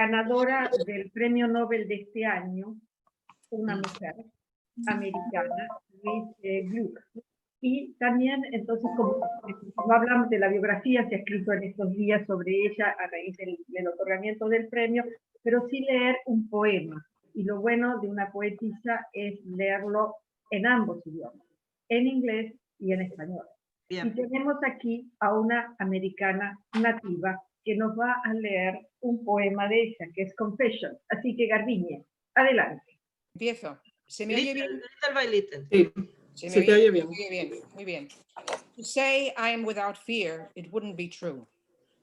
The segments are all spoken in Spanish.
ganadora del premio Nobel de este año, una mujer americana, Louise Gluck. Y también, entonces, como no hablamos de la biografía, se ha escrito en estos días sobre ella a raíz del otorgamiento del premio, pero sí leer un poema. Y lo bueno de una poetisa es leerlo en ambos idiomas, en inglés y en español. Bien. Y tenemos aquí a una americana nativa que nos va a leer un poema de ella, que es Confession. Así que, Garbiñe, adelante. Empiezo. ¿Se me oye bien? Little by little. Sí, se te oye bien. Muy bien, muy bien. To say I am without fear, it wouldn't be true.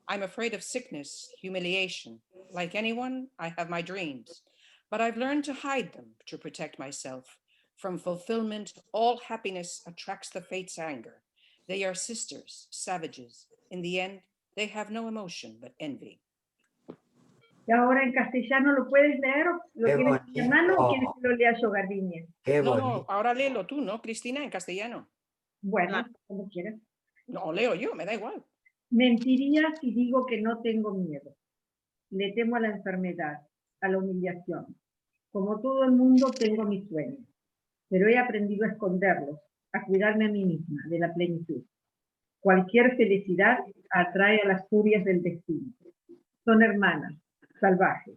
I'm afraid of sickness, humiliation. Like anyone, I have my dreams, but I've learned to hide them to protect myself. From fulfillment, all happiness attracts the fate's anger. They are sisters, savages. In the end, they have no emotion but envy. Y ahora en castellano, ¿lo puedes leer? ¿Lo tienes en mano o quieres que lo lea yo, Garbiñe? No, ahora léelo tú, ¿no, Cristina, en castellano? Bueno, como quieras. No, leo yo, me da igual. Mentiría si digo que no tengo miedo. Le temo a la enfermedad, a la humillación. Como todo el mundo, tengo mis sueños, pero he aprendido a esconderlos, a cuidarme a mí misma de la plenitud. Cualquier felicidad atrae a las furias del destino. Son hermanas, salvajes.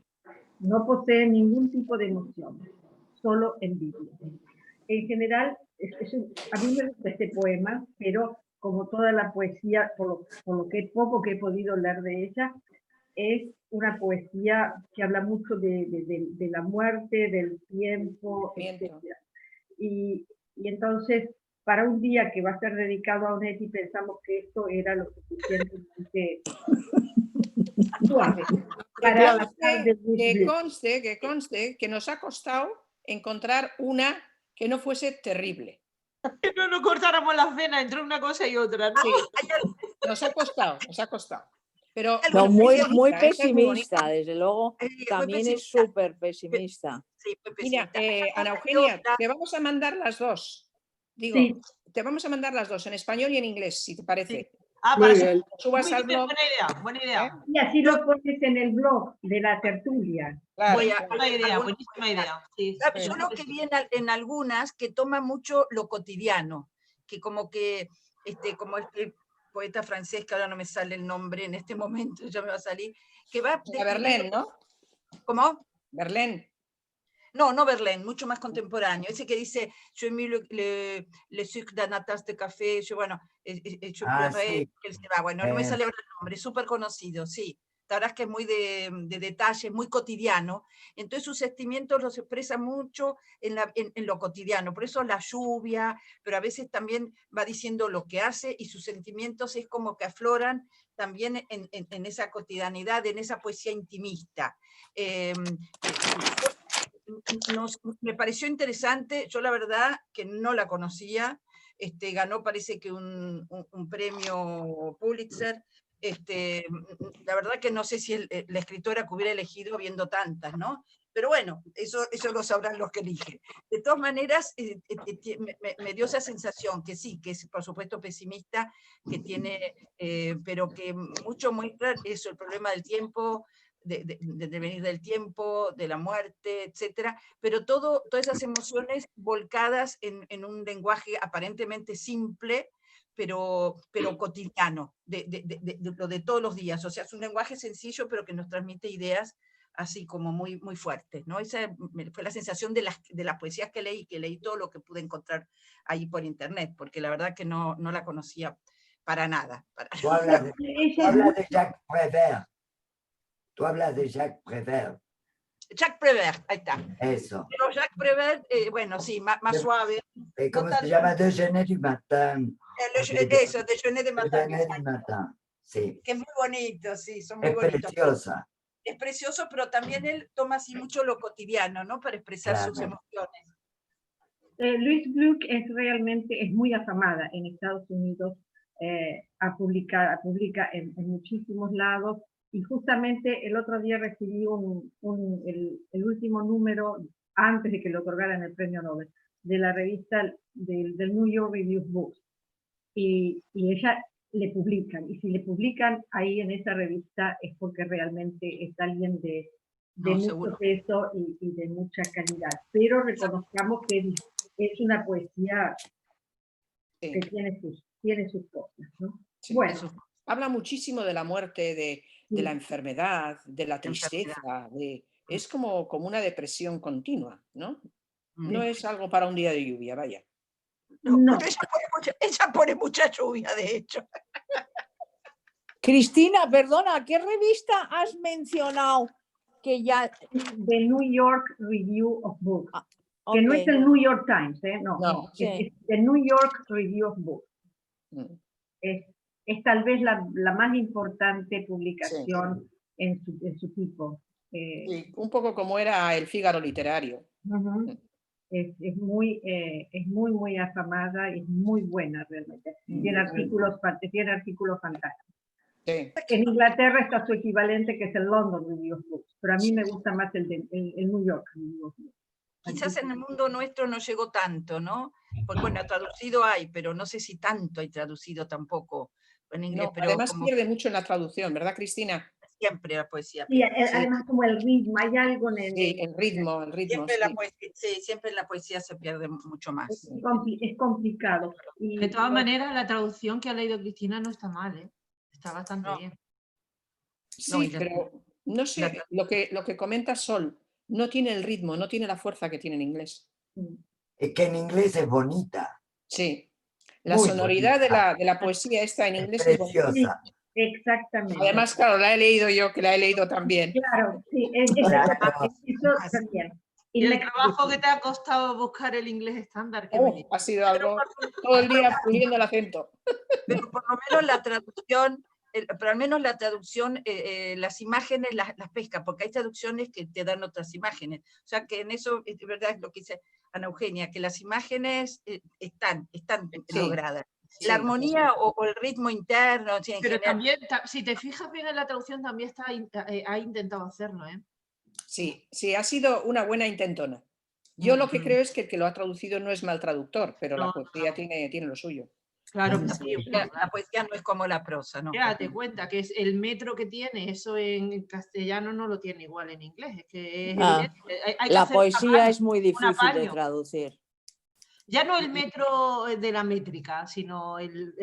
No poseen ningún tipo de emoción, solo envidia. En general, a mí me gusta este poema, pero como toda la poesía, por lo que poco que he podido leer de ella, es una poesía que habla mucho de la muerte, del tiempo, etc. Y entonces, para un día que va a ser dedicado a Onetti, pensamos que esto era lo suficientemente suave. Que conste que nos ha costado encontrar una que no fuese terrible. Que no nos cortáramos las venas entre una cosa y otra, ¿no? Sí, nos ha costado. Pero no, muy bonita, pesimista, desde luego, también es súper pesimista. Sí, mira, Ana Eugenia, te vamos a mandar las dos. Digo, sí. Te vamos a mandar las dos, en español y en inglés, si te parece. Sí. Para que subas al blog. Buena idea. Y así lo pones en el blog de la tertulia. Claro, buenísima idea. Sí, yo lo que vi en algunas que toma mucho lo cotidiano, que como que, como el poeta francés, que ahora no me sale el nombre en este momento, ya me va a salir, que va... Verlaine, ¿no? ¿Cómo? Verlaine. No Verlaine, mucho más contemporáneo. Ese que dice, yo mis le sucre d'anatas de café, yo, bueno, yo sí. que él se va, bueno, no me sale ahora el nombre, súper conocido, sí. La verdad es que es muy de detalles, muy cotidiano. Entonces sus sentimientos los expresa mucho en lo cotidiano. Por eso la lluvia, pero a veces también va diciendo lo que hace y sus sentimientos es como que afloran también en esa cotidianidad, en esa poesía intimista. Me pareció interesante, yo la verdad que no la conocía, ganó parece que un premio Pulitzer, la verdad que no sé si la escritora que hubiera elegido viendo tantas, ¿no? Pero bueno, eso lo sabrán los que eligen. De todas maneras, me dio esa sensación que sí, que es por supuesto pesimista, que tiene, pero que mucho muestra eso, el problema del tiempo, del venir del tiempo, de la muerte, etcétera, pero todas esas emociones volcadas en un lenguaje aparentemente simple, pero cotidiano, lo de todos los días. O sea, es un lenguaje sencillo, pero que nos transmite ideas así como muy, muy fuertes, ¿no? Esa fue la sensación de las poesías que leí todo lo que pude encontrar ahí por internet, porque la verdad que no la conocía para nada. Tú hablas de Jacques Prévert. Tú hablas de Jacques Prévert. Jacques Prévert, ahí está. Eso. Pero Jacques Prévert, bueno, sí, más suave. ¿Cómo se llama? Déjeuner du matin. Eso, Déjeuner du matin. Déjeuner du matin, sí. Que es muy bonito, sí, son muy bonitos. Es preciosa. Es precioso, pero también él toma así mucho lo cotidiano, ¿no? Para expresar sus emociones. Louise Gluck es muy afamada en Estados Unidos, publica en muchísimos lados, y justamente el otro día recibí el último número, antes de que le otorgaran el premio Nobel, de la revista del New York Review of Books, y ella le publican, y si le publican ahí en esa revista es porque realmente es alguien de de No, mucho seguro. peso y de mucha calidad. Pero reconozcamos que es una poesía Sí, que tiene sus cosas, ¿no? sí. Bueno, Eso, Habla muchísimo de la muerte, de la sí. enfermedad, de la enfermedad. tristeza, es como una depresión continua, ¿no? Mm. No es algo para un día de lluvia, vaya. No, No. pero ella pone mucha lluvia, de hecho. Cristina, perdona, ¿qué revista has mencionado? Que ya... The New York Review of Books. Ah, Que no es ok. el New York Times, no, No. no. Sí. Es The New York Review of Books. Mm. Es tal vez la más importante publicación en su tipo. Sí, un poco como era el Fígaro literario. Ujú. Es muy afamada y es muy buena realmente. Tiene artículos fantásticos. Sí. En Inglaterra está su equivalente, que es el London Review of Books, pero a mí me gusta más el New York Review of Books. Quizás en el mundo nuestro no llegó tanto, ¿no? Porque bueno, traducido hay, pero no sé si tanto hay traducido tampoco en inglés, No, pero además como pierde mucho en la traducción, ¿verdad, Cristina? siempre la poesía Sí, pierde. además como el ritmo, hay algo en Sí, el ritmo, Siempre la sí. poesía, sí, siempre en la poesía se pierde mucho más. es complicado. De todas maneras, la traducción que ha leído Cristina no está mal, ¿eh? Está bastante No. bien. Sí, No, y la- pero no sé, lo que comenta Sol, no tiene el ritmo, no tiene la fuerza que tiene en inglés. Es que en inglés es bonita, Sí, la muy sonoridad bonita, de la poesía esta en es inglés es bonita. Sí, preciosa. exactamente. Además, claro, la he leído yo, que la he leído también. Claro, sí, Claro. eso también. Y el trabajo que te ha costado buscar el inglés estándar, que me dices. Ha sido algo todo el día puliendo el acento. Pero por lo menos la traducción, pero al menos la traducción, las imágenes las pesca, porque hay traducciones que te dan otras imágenes. O sea que en eso, es verdad, es lo que dice Ana Eugenia, que las imágenes están Sí. logradas. Sí, La armonía o el ritmo interno, sí, en Pero general. también, si te fijas bien en la traducción, también ha intentado hacerlo, ¿eh? sí, ha sido una buena intentona. Yo lo que creo es que el que lo ha traducido no es mal traductor, pero la No, poesía tiene lo suyo. Claro que La sí. poesía, la poesía no es como la prosa, ¿no? Date cuenta que es el metro que tiene, eso en castellano no lo tiene igual en inglés. Es que es Ah, evidente. Hay que la hacer un poesía apaño, es muy un difícil de apaño. traducir. Ya no el metro de la métrica, sino No, el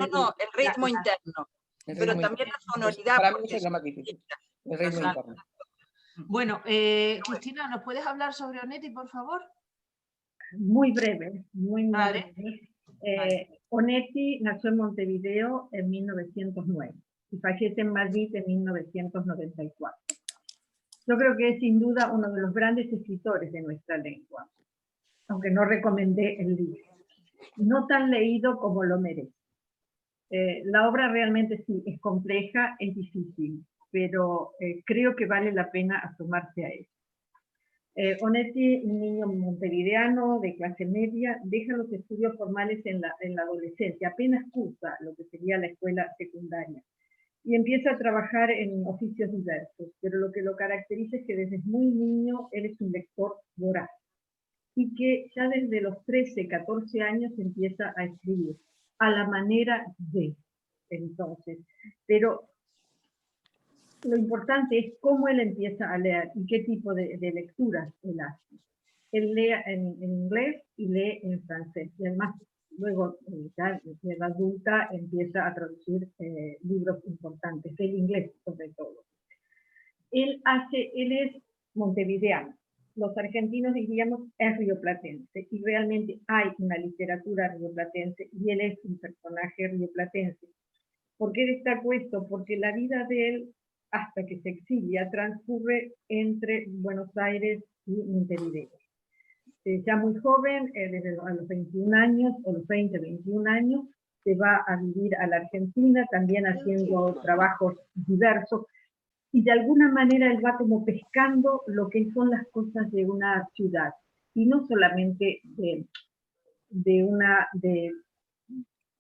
ritmo interno. El Pero ritmo también interno. la sonoridad. Para mí porque eso es lo más difícil, el ritmo Claro. interno. Bueno, Cristina, ¿nos puedes hablar sobre Onetti, por favor? Muy breve, muy Vale. breve. Onetti nació en Montevideo en 1909 y fallece en Madrid en 1994. Yo creo que es sin duda uno de los grandes escritores de nuestra lengua, aunque no recomendé el libro. No tan leído como lo merece. La obra realmente sí, es compleja, es difícil, pero creo que vale la pena asomarse a él. Onetti, un niño montevideano de clase media, deja los estudios formales en la adolescencia, apenas cursa lo que sería la escuela secundaria, y empieza a trabajar en oficios diversos, pero lo que lo caracteriza es que desde muy niño él es un lector voraz, y que ya desde los 13, 14 años empieza a escribir, a la manera de entonces, pero lo importante es cómo él empieza a leer y qué tipo de lecturas él hace. Él lee en inglés y lee en francés, y además luego ya de la adulta empieza a traducir libros importantes, del inglés sobre todo. Él es montevideano, los argentinos diríamos es rioplatense, y realmente hay una literatura rioplatense, y él es un personaje rioplatense. ¿Por qué destaco esto? Porque la vida de él, hasta que se exilia, transcurre entre Buenos Aires y Montevideo. Ya muy joven, desde a los 21 años, o los 20, 21 años, se va a vivir a la Argentina, también haciendo trabajos diversos, y de alguna manera él va como pescando lo que son las cosas de una ciudad, y no solamente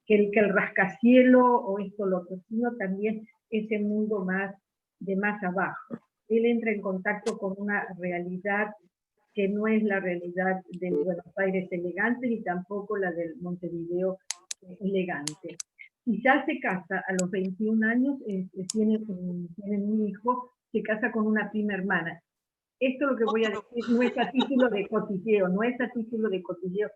que el rascacielo o esto lo otro, sino también ese mundo de más abajo. Él entra en contacto con una realidad que no es la realidad del Buenos Aires elegante, ni tampoco la del Montevideo elegante. Y ya se casa a los 21 años, tienen un hijo, se casa con una prima hermana. Esto lo que voy a decir no es a título de cotilleo, no es a título de cotilleo,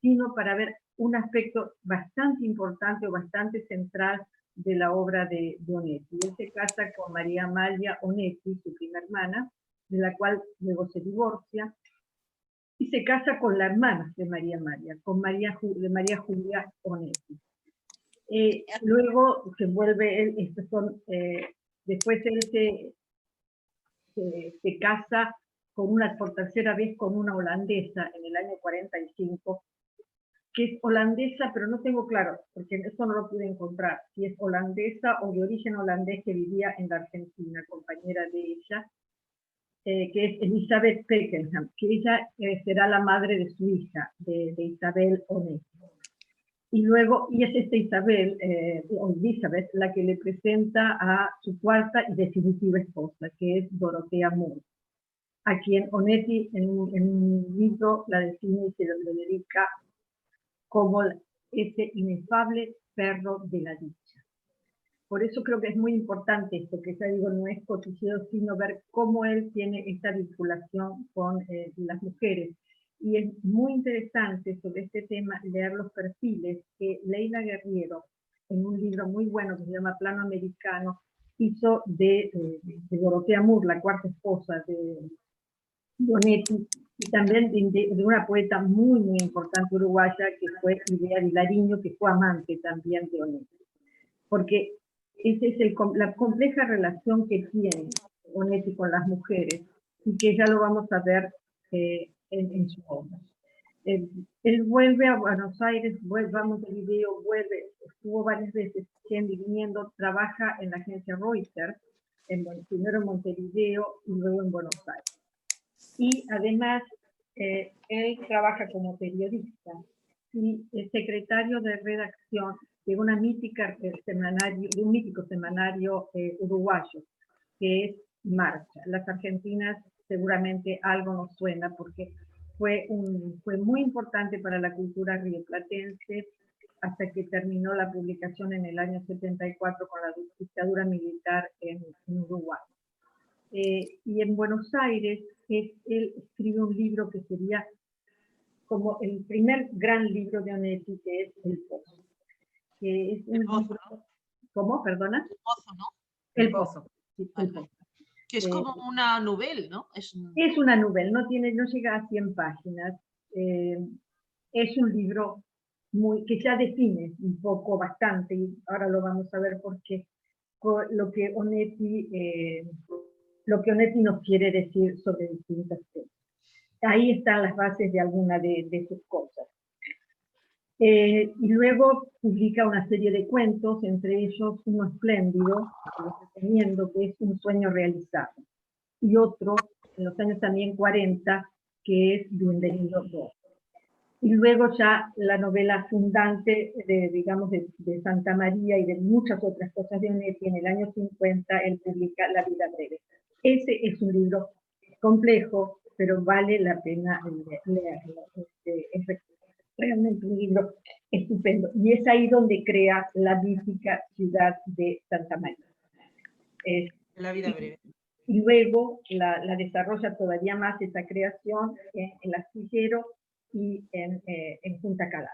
sino para ver un aspecto bastante importante o bastante central de la obra de Onetti. Él se casa con María Amalia Onetti, su prima hermana, de la cual luego se divorcia, y se casa con la hermana de María Amalia, con María Julia Onetti. Luego se vuelve, después él se casa por tercera vez con una holandesa en el año 45, que es holandesa, pero no tengo claro, porque eso no lo pude encontrar, si es holandesa o de origen holandés que vivía en la Argentina, compañera de ella, que es Elizabeth Peckenham, que ella será la madre de su hija, de Isabel Onetti. Y luego, y es esta Isabel, o Elizabeth, la que le presenta a su cuarta y definitiva esposa, que es Dorothea Moore, a quien Onetti en un libro la define y se lo dedica como ese inefable perro de la dicha. Por eso creo que es muy importante esto, que ya digo, no es cotilleo, sino ver cómo él tiene esta vinculación con las mujeres. Y es muy interesante sobre este tema leer los perfiles que Leila Guerriero, en un libro muy bueno que se llama Plano Americano, hizo de Dorothea Moore, la cuarta esposa de Onetti, y también de una poeta muy, muy importante uruguaya, que fue Idea Vilariño, que fue amante también de Onetti. Porque esa es la compleja relación que tiene Onetti con las mujeres, y que ya lo vamos a ver en su obra. Él vuelve a Buenos Aires, va a Montevideo, estuvo varias veces yendo y viniendo, trabaja en la agencia Reuters, primero en Montevideo y luego en Buenos Aires. Y además, él trabaja como periodista y es secretario de redacción de un mítico semanario uruguayo, que es Marcha. Las argentinas seguramente algo nos suena porque fue muy importante para la cultura rioplatense hasta que terminó la publicación en el año 74 con la dictadura militar en Uruguay. Y en Buenos Aires él escribe un libro que sería como el primer gran libro de Onetti, que es El Pozo. Que es un libro, ¿no? ¿Cómo? ¿Perdona? El Pozo, ¿no? El Pozo. Sí, El Pozo. Que es como una novela, ¿no? Es una novela, no llega a 100 páginas. Es un libro que ya define un poco bastante, y ahora lo vamos a ver porque lo que Onetti nos quiere decir sobre distintas cosas. Ahí están las bases de alguna de sus cosas. Y luego publica una serie de cuentos, entre ellos uno espléndido, que lo recomiendo, que es Un sueño realizado, y otro, en los años también 40, que es Bienvenido II. Y luego ya la novela fundante de Santa María y de muchas otras cosas de Onetti, en el año 50 él publica La vida breve. Ese es un libro complejo, pero vale la pena leerlo. Es realmente un libro estupendo. Y es ahí donde crea la mítica ciudad de Santa María. La vida breve. Y luego la desarrolla todavía más esa creación en El Astillero y en Punta Calada.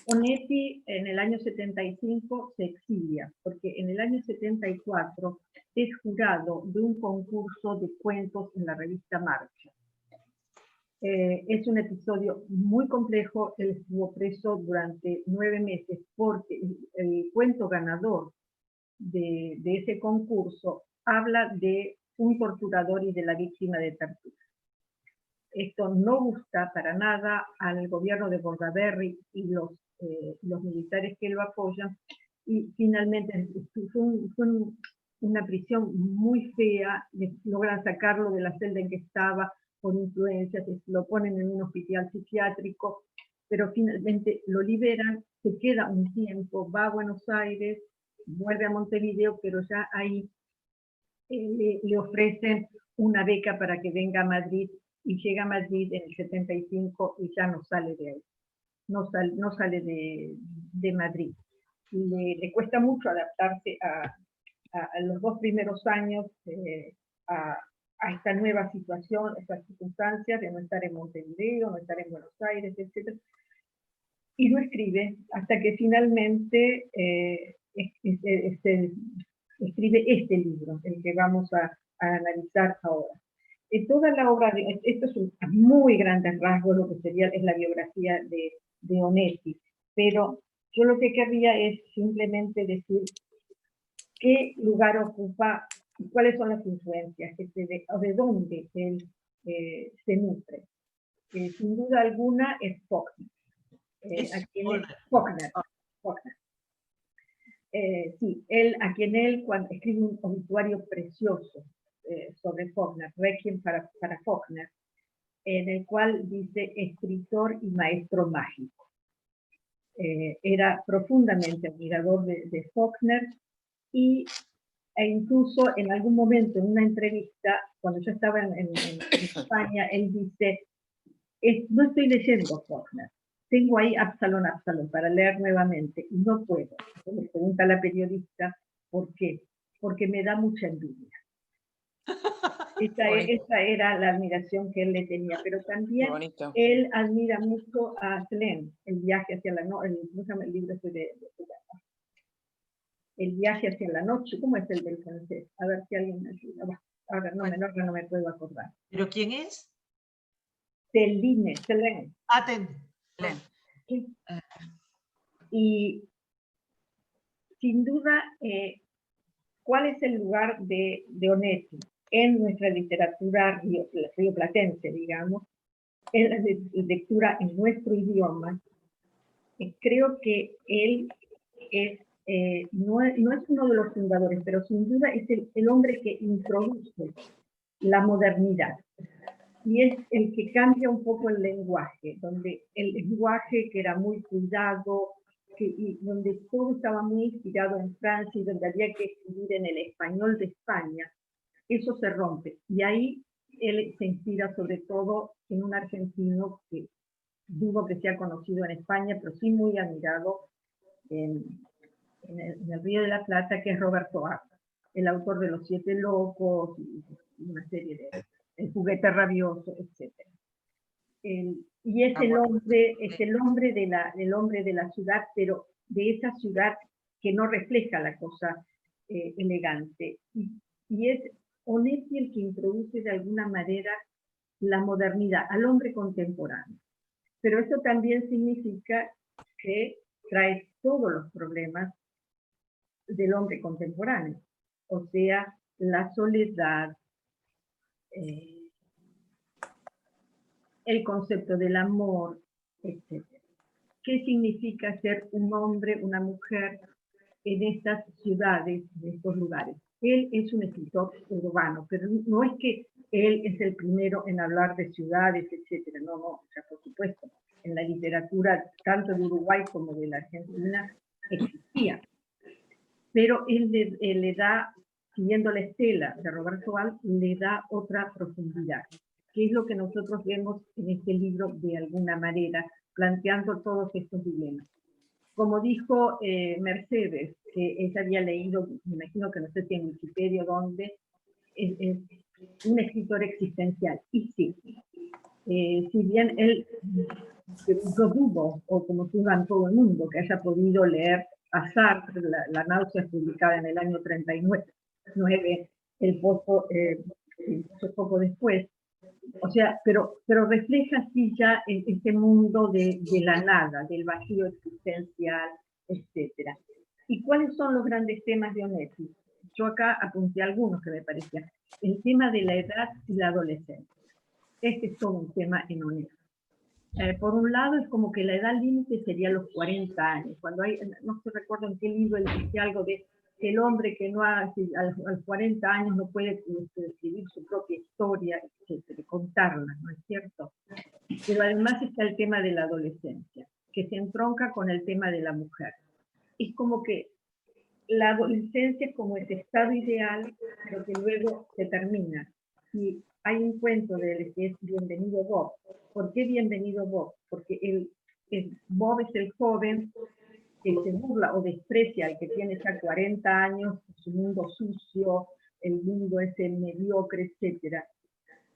Onetti en el año 75 se exilia, porque en el año 74 es jurado de un concurso de cuentos en la revista Marcha. Es un episodio muy complejo. Él estuvo preso durante 9 meses porque el cuento ganador de ese concurso habla de un torturador y de la víctima de tortura. Esto no gusta para nada al gobierno de Bordaberry y los militares que lo apoyan, y finalmente fue una prisión muy fea. Logran sacarlo de la celda en que estaba por influencias, lo ponen en un hospital psiquiátrico, pero finalmente lo liberan, se queda un tiempo, va a Buenos Aires, vuelve a Montevideo, pero ya ahí le ofrecen una beca para que venga a Madrid, y llega a Madrid en el 75 y ya no sale de ahí, no sale de Madrid. Le cuesta mucho adaptarse a los 2 primeros años a esta nueva situación, estas circunstancias de no estar en Montevideo, no estar en Buenos Aires, etc. Y lo escribe hasta que finalmente escribe este libro, el que vamos a analizar ahora. Toda la obra, esto es a muy grandes rasgos lo que sería es la biografía de Onetti, pero yo lo que querría es simplemente decir qué lugar ocupa y cuáles son las influencias, o de dónde él se nutre. Sin duda alguna es Faulkner. Faulkner. Sí, a quien él cuando escribe un obituario precioso sobre Faulkner, Requiem para Faulkner, en el cual dice escritor y maestro mágico. Era profundamente admirador de Faulkner e incluso en algún momento en una entrevista, cuando yo estaba en España, él dice, no estoy leyendo Faulkner, tengo ahí Absalón para leer nuevamente y no puedo. Le pregunta a la periodista, ¿por qué? Porque me da mucha envidia. Esa era la admiración que él le tenía, pero también él admira mucho a Slen, el viaje hacia la noche, el libro El viaje hacia la noche, ¿cómo es el del francés? A ver si alguien me ayuda. Ahora no me puedo acordar. ¿Pero quién es? Selen. Y sin duda, ¿cuál es el lugar de Onetti en nuestra literatura rioplatense, digamos, en la lectura en nuestro idioma? Creo que él no es uno de los fundadores, pero sin duda es el hombre que introduce la modernidad. Y es el que cambia un poco el lenguaje, donde el lenguaje que era muy cuidado, y donde todo estaba muy inspirado en Francia y donde había que escribir en el español de España, eso se rompe. Y ahí él se inspira sobre todo en un argentino que dudo que sea conocido en España, pero sí muy admirado en el Río de la Plata, que es Roberto Arlt, el autor de Los Siete Locos y una serie de El Juguete Rabioso, etc. Y es el hombre de la ciudad, pero de esa ciudad que no refleja la cosa elegante. Y es Onetti el que introduce de alguna manera la modernidad al hombre contemporáneo. Pero eso también significa que trae todos los problemas del hombre contemporáneo, o sea, la soledad, el concepto del amor, etc. ¿Qué significa ser un hombre, una mujer en estas ciudades, en estos lugares? Él es un escritor urbano, pero no es que él es el primero en hablar de ciudades, etc. No, o sea, por supuesto, en la literatura, tanto de Uruguay como de la Argentina, existía. Pero él le da, siguiendo la estela de Roberto Arlt, le da otra profundidad, que es lo que nosotros vemos en este libro de alguna manera, planteando todos estos dilemas. Como dijo Mercedes, que ella había leído, me imagino que no sé si en Wikipedia o dónde, es un escritor existencial. Y sí, si bien él, yo dudo, o como dudan todo el mundo, que haya podido leer a Sartre, la náusea publicada en el año 39, el poco después. O sea, pero refleja así ya este mundo de la nada, del vacío existencial, etc. ¿Y cuáles son los grandes temas de Onetti? Yo acá apunté algunos que me parecían. El tema de la edad y la adolescencia. Este es todo un tema en Onetti. Por un lado, es como que la edad límite sería los 40 años. Cuando hay, no se recuerdo en qué libro él dice algo de que el hombre que no a los 40 años no puede escribir su propia historia, etc., contarla, ¿no es cierto? Pero además está el tema de la adolescencia, que se entronca con el tema de la mujer. Es como que la adolescencia es como ese estado ideal, pero que luego se termina. Y hay un cuento de él que es Bienvenido Bob. ¿Por qué Bienvenido Bob? Porque Bob es el joven que se burla o desprecia al que tiene ya 40 años, su mundo sucio, el mundo es el mediocre, etcétera.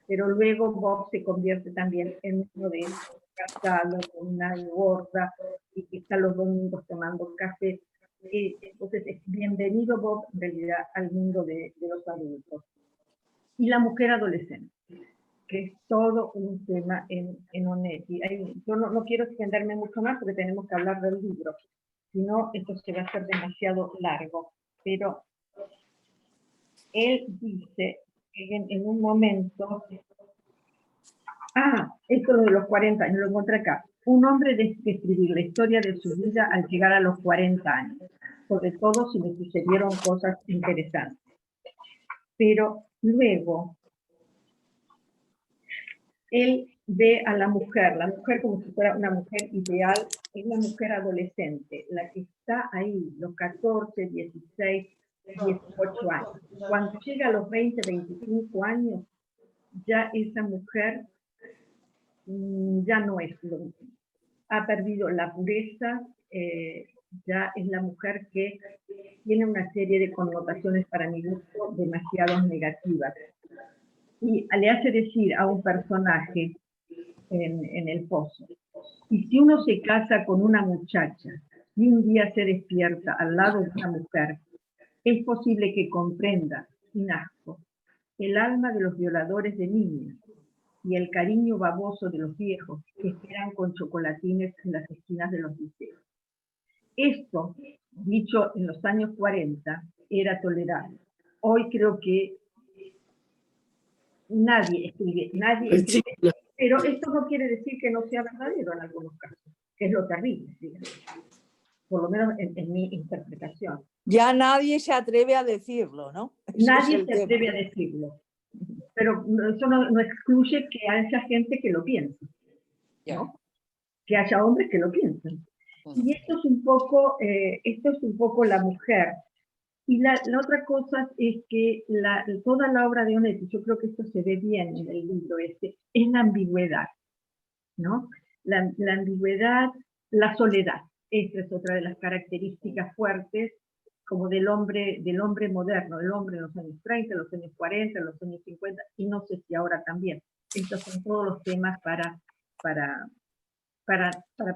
Pero luego Bob se convierte también en uno de esos casado con una gorda y que está los domingos tomando café. Entonces, bienvenido Bob, en realidad, al mundo de los adultos. Y la mujer adolescente, que es todo un tema en Onetti. Yo no quiero extenderme mucho más porque tenemos que hablar del libro, si no, esto se va a hacer demasiado largo. Pero él dice en un momento, esto de los 40 años, lo encontré acá. Un hombre debe escribir la historia de su vida al llegar a los 40 años, sobre todo si le sucedieron cosas interesantes. Pero luego, él ve a la mujer como si fuera una mujer ideal, es la mujer adolescente, la que está ahí, los 14, 16, 18 años. Cuando llega a los 20, 25 años, ya esa mujer ya no es lo mismo. Ha perdido la pureza, ya es la mujer que tiene una serie de connotaciones para mi gusto demasiado negativas. Y le hace decir a un personaje en El Pozo, y si uno se casa con una muchacha y un día se despierta al lado de una mujer, es posible que comprenda, sin asco, el alma de los violadores de niños y el cariño baboso de los viejos que esperan con chocolatines en las esquinas de los liceos. Esto, dicho en los años 40, era tolerable. Hoy creo que nadie escribe, pero esto no quiere decir que no sea verdadero en algunos casos, que es lo terrible, digamos. Por lo menos en mi interpretación. Ya nadie se atreve a decirlo, ¿no? Nadie se atreve a decirlo. Pero eso no excluye que haya gente que lo piense, ¿no? Que haya hombres que lo piensen. Y esto es un poco la mujer. Y la otra cosa es que toda la obra de Onetti, yo creo que esto se ve bien en el libro es la ambigüedad, ¿no? La ambigüedad, la soledad. Esta es otra de las características fuertes como del hombre moderno, del hombre en los años 30, en los años 40, en los años 50, y no sé si ahora también. Estos son todos los temas para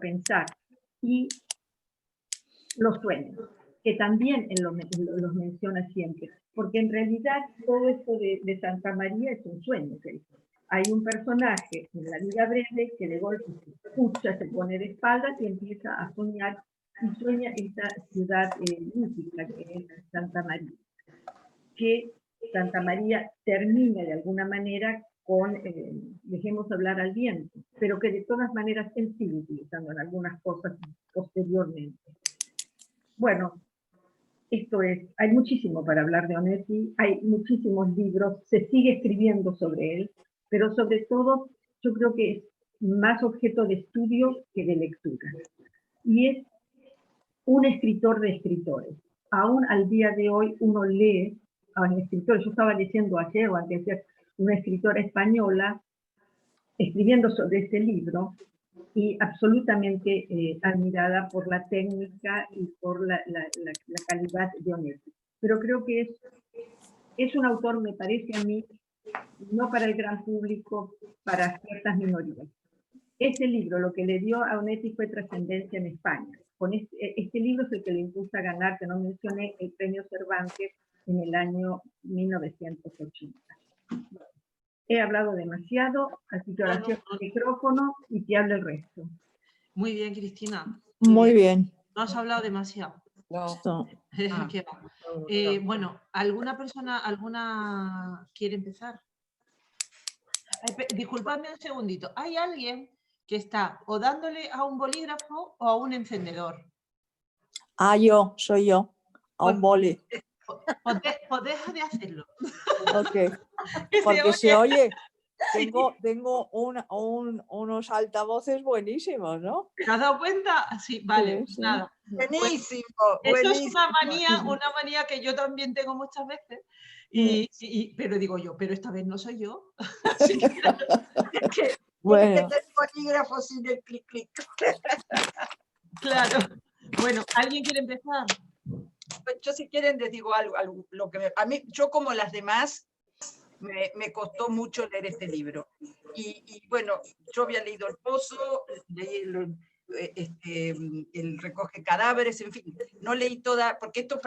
pensar. Y los sueños, que también él los menciona siempre, porque en realidad todo esto de Santa María es un sueño. Hay un personaje en la vida breve que de golpe se escucha, se pone de espaldas y empieza a soñar, y sueña esta ciudad mítica que es Santa María. Que Santa María termina de alguna manera con, dejemos hablar al viento, pero que de todas maneras él sigue utilizando en algunas cosas posteriormente. Bueno, esto es, hay muchísimo para hablar de Onetti, hay muchísimos libros, se sigue escribiendo sobre él, pero sobre todo yo creo que es más objeto de estudio que de lectura. Y es un escritor de escritores. Aún al día de hoy uno lee a un escritor, yo estaba leyendo ayer o antes de ayer, una escritora española escribiendo sobre este libro y absolutamente admirada por la técnica y por la calidad de Onetti. Pero creo que es un autor, me parece a mí, no para el gran público, para ciertas minorías. Este libro lo que le dio a Onetti fue trascendencia en España. Con este libro es el que le impulsa a ganar, que no mencioné, el premio Cervantes en el año 1980. He hablado demasiado, así que ahora cierro el micrófono y te hablo el resto. Muy bien, Cristina. Muy bien. No has hablado demasiado. No. ¿Qué va? Bueno, ¿alguna quiere empezar? Disculpadme un segundito. Hay alguien que está o dándole a un bolígrafo o a un encendedor. Soy yo, a un boli. Pues deja de hacerlo. Ok. Porque se oye, tengo unos altavoces buenísimos, ¿no? ¿Te has dado cuenta? Sí, vale, Sí. nada. Buenísimo, Eso buenísimo. es una manía que yo también tengo muchas veces. Pero digo yo, pero esta vez no soy yo. Así que, Bueno. El bolígrafo sin el clic, clic. claro. Bueno, ¿alguien quiere empezar? Yo si quieren les digo algo lo que a mí, yo como las demás, me costó mucho leer este libro. Y bueno, yo había leído El Pozo, leí el Recoge Cadáveres, en fin, no leí toda, porque esto,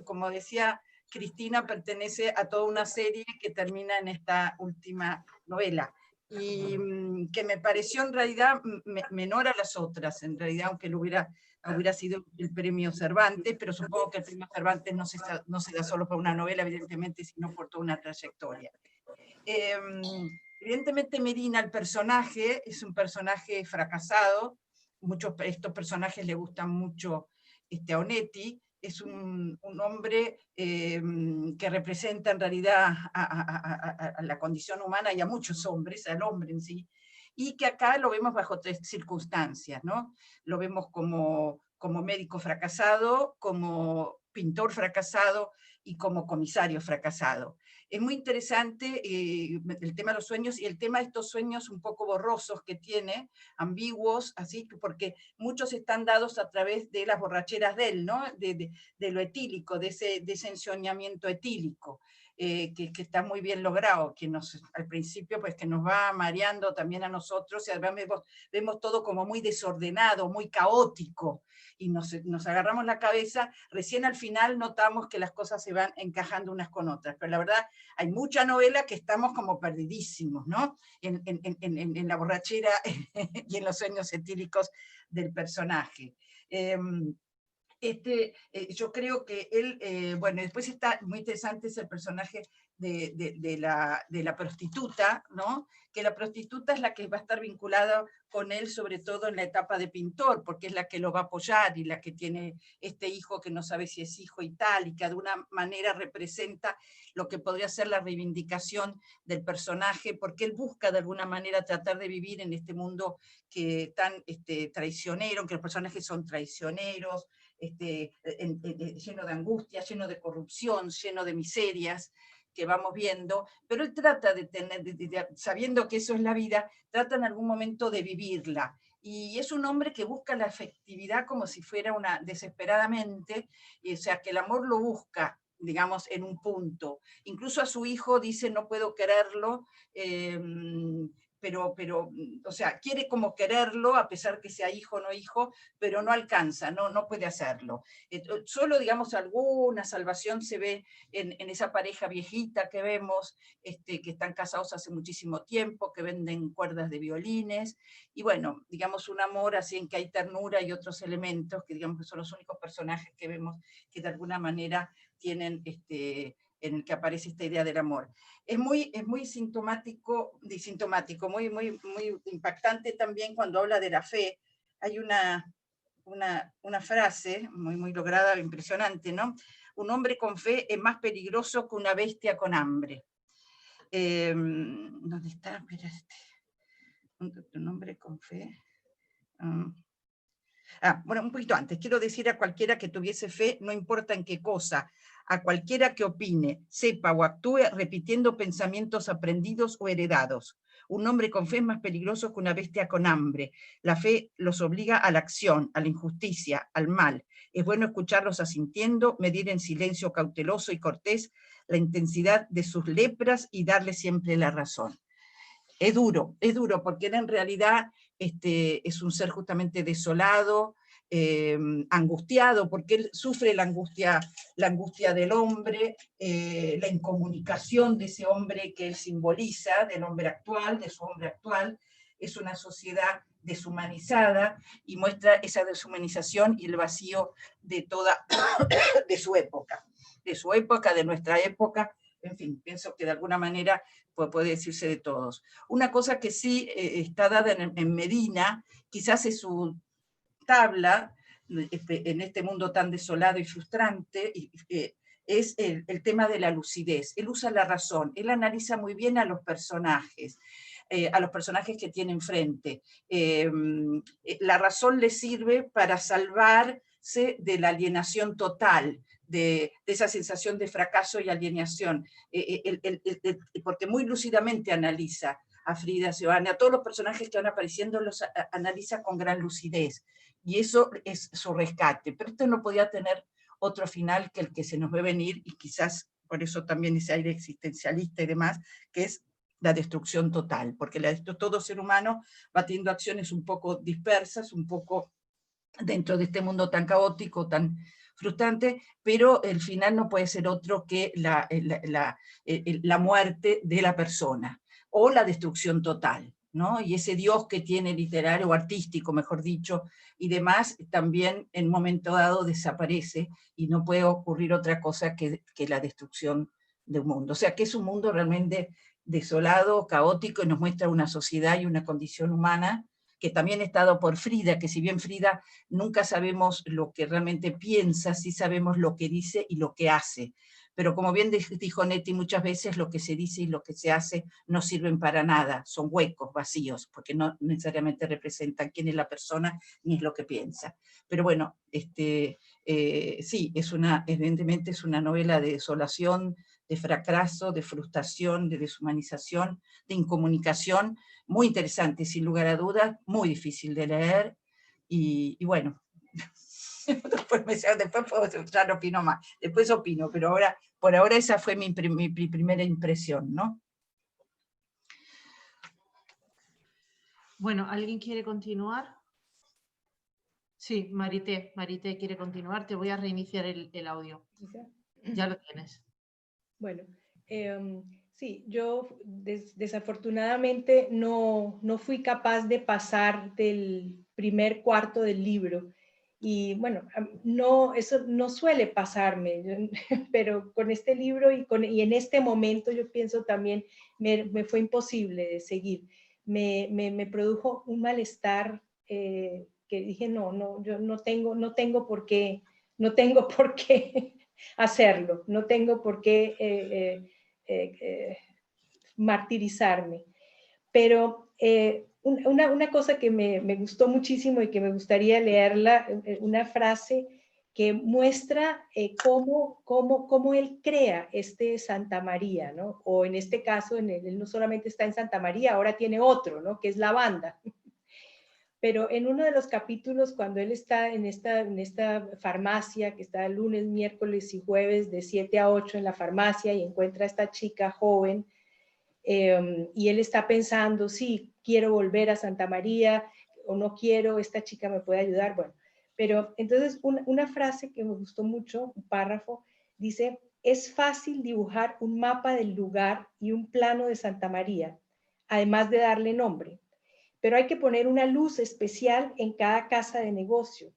como decía Cristina, pertenece a toda una serie que termina en esta última novela, y que me pareció en realidad menor a las otras, en realidad, aunque lo hubiera sido el premio Cervantes, pero supongo que el premio Cervantes no se da solo por una novela, evidentemente, sino por toda una trayectoria. Evidentemente Medina, el personaje, es un personaje fracasado. Muchos estos personajes le gustan mucho a Onetti. Es un hombre que representa en realidad a la condición humana y a muchos hombres, al hombre en sí, y que acá lo vemos bajo 3 circunstancias, ¿no? Lo vemos como médico fracasado, como pintor fracasado y como comisario fracasado. Es muy interesante el tema de los sueños y el tema de estos sueños un poco borrosos que tiene, ambiguos, así, porque muchos están dados a través de las borracheras de él, ¿no? De lo etílico, de ese ensoñamiento etílico. Que está muy bien logrado, que al principio pues que nos va mareando también a nosotros, y además vemos todo como muy desordenado, muy caótico, y nos agarramos la cabeza. Recién al final notamos que las cosas se van encajando unas con otras, pero la verdad hay mucha novela que estamos como perdidísimos, ¿no? En la borrachera y en los sueños etílicos del personaje. Yo creo que él, bueno, después está muy interesante es el personaje de la prostituta, ¿no? Que la prostituta es la que va a estar vinculada con él, sobre todo en la etapa de pintor, porque es la que lo va a apoyar y la que tiene este hijo que no sabe si es hijo y tal, y que de alguna manera representa lo que podría ser la reivindicación del personaje, porque él busca de alguna manera tratar de vivir en este mundo que tan traicionero, que los personajes son traicioneros, lleno de angustia, lleno de corrupción, lleno de miserias que vamos viendo, pero él trata de tener, sabiendo que eso es la vida, trata en algún momento de vivirla. Y es un hombre que busca la afectividad como si fuera una desesperadamente, o sea, que el amor lo busca, digamos, en un punto. Incluso a su hijo dice, no puedo quererlo, pero, o sea, quiere como quererlo, a pesar que sea hijo o no hijo, pero no alcanza, no puede hacerlo. Solo, digamos, alguna salvación se ve en esa pareja viejita que vemos, que están casados hace muchísimo tiempo, que venden cuerdas de violines, y bueno, digamos, un amor así en que hay ternura y otros elementos, que digamos que son los únicos personajes que vemos que de alguna manera tienen en el que aparece esta idea del amor. Es muy sintomático, muy impactante también cuando habla de la fe. Hay una frase muy lograda, impresionante, ¿no? Un hombre con fe es más peligroso que una bestia con hambre. ¿Dónde está? Espera, un hombre con fe. Bueno, un poquito antes, quiero decir a cualquiera que tuviese fe, no importa en qué cosa, a cualquiera que opine, sepa o actúe repitiendo pensamientos aprendidos o heredados. Un hombre con fe es más peligroso que una bestia con hambre. La fe los obliga a la acción, a la injusticia, al mal. Es bueno escucharlos asintiendo, medir en silencio cauteloso y cortés la intensidad de sus lepras y darle siempre la razón. Es duro, porque él en realidad es un ser justamente desolado, angustiado, porque él sufre la angustia del hombre, la incomunicación de ese hombre que él simboliza, del hombre actual, de su hombre actual. Es una sociedad deshumanizada y muestra esa deshumanización y el vacío de de su época, de nuestra época. En fin, pienso que de alguna manera puede decirse de todos. Una cosa que sí está dada en Medina, quizás es su tabla, en este mundo tan desolado y frustrante, es el tema de la lucidez. Él usa la razón, él analiza muy bien a los personajes que tiene enfrente. La razón le sirve para salvarse de la alienación total, de esa sensación de fracaso y alienación, porque muy lúcidamente analiza a Frida Giovanni, a todos los personajes que van apareciendo los analiza con gran lucidez, y eso es su rescate, pero esto no podía tener otro final que el que se nos ve venir, y quizás por eso también ese aire existencialista y demás, que es la destrucción total, porque todo ser humano va teniendo acciones un poco dispersas, un poco dentro de este mundo tan caótico, tan frustrante, pero el final no puede ser otro que la muerte de la persona, o la destrucción total, ¿no? Y ese Dios que tiene literario o artístico, mejor dicho, y demás, también en un momento dado desaparece, y no puede ocurrir otra cosa que la destrucción de un mundo. O sea, que es un mundo realmente desolado, caótico, y nos muestra una sociedad y una condición humana que también está dado por Frida, que si bien Frida nunca sabemos lo que realmente piensa, sí sabemos lo que dice y lo que hace. Pero como bien dijo Neti, muchas veces lo que se dice y lo que se hace no sirven para nada, son huecos, vacíos, porque no necesariamente representan quién es la persona ni es lo que piensa. Pero bueno, sí, evidentemente es una novela de desolación, de fracaso, de frustración, de deshumanización, de incomunicación, muy interesante, sin lugar a dudas, muy difícil de leer, y bueno, después ya no opino más, después opino, pero ahora, por ahora esa fue mi primera impresión, ¿no? Bueno, ¿alguien quiere continuar? Sí, Marité quiere continuar, te voy a reiniciar el audio. Ya lo tienes. Bueno, sí, yo desafortunadamente no fui capaz de pasar del primer cuarto del libro. Y bueno, no, eso no suele pasarme, pero con este libro y en este momento yo pienso también me fue imposible de seguir. Me produjo un malestar que dije, no, yo no tengo por qué hacerlo, no tengo por qué martirizarme. Pero una cosa que me gustó muchísimo y que me gustaría leerla, una frase que muestra cómo él crea este Santa María, ¿no? O en este caso, él no solamente está en Santa María, ahora tiene otro, ¿no? Que es la banda. Pero en uno de los capítulos, cuando él está en esta farmacia, que está lunes, miércoles y jueves de 7 a 8 en la farmacia, y encuentra a esta chica joven, y él está pensando, sí, quiero volver a Santa María, o no quiero, esta chica me puede ayudar, bueno. Pero entonces una frase que me gustó mucho, un párrafo, dice, es fácil dibujar un mapa del lugar y un plano de Santa María, además de darle nombre. Pero hay que poner una luz especial en cada casa de negocio,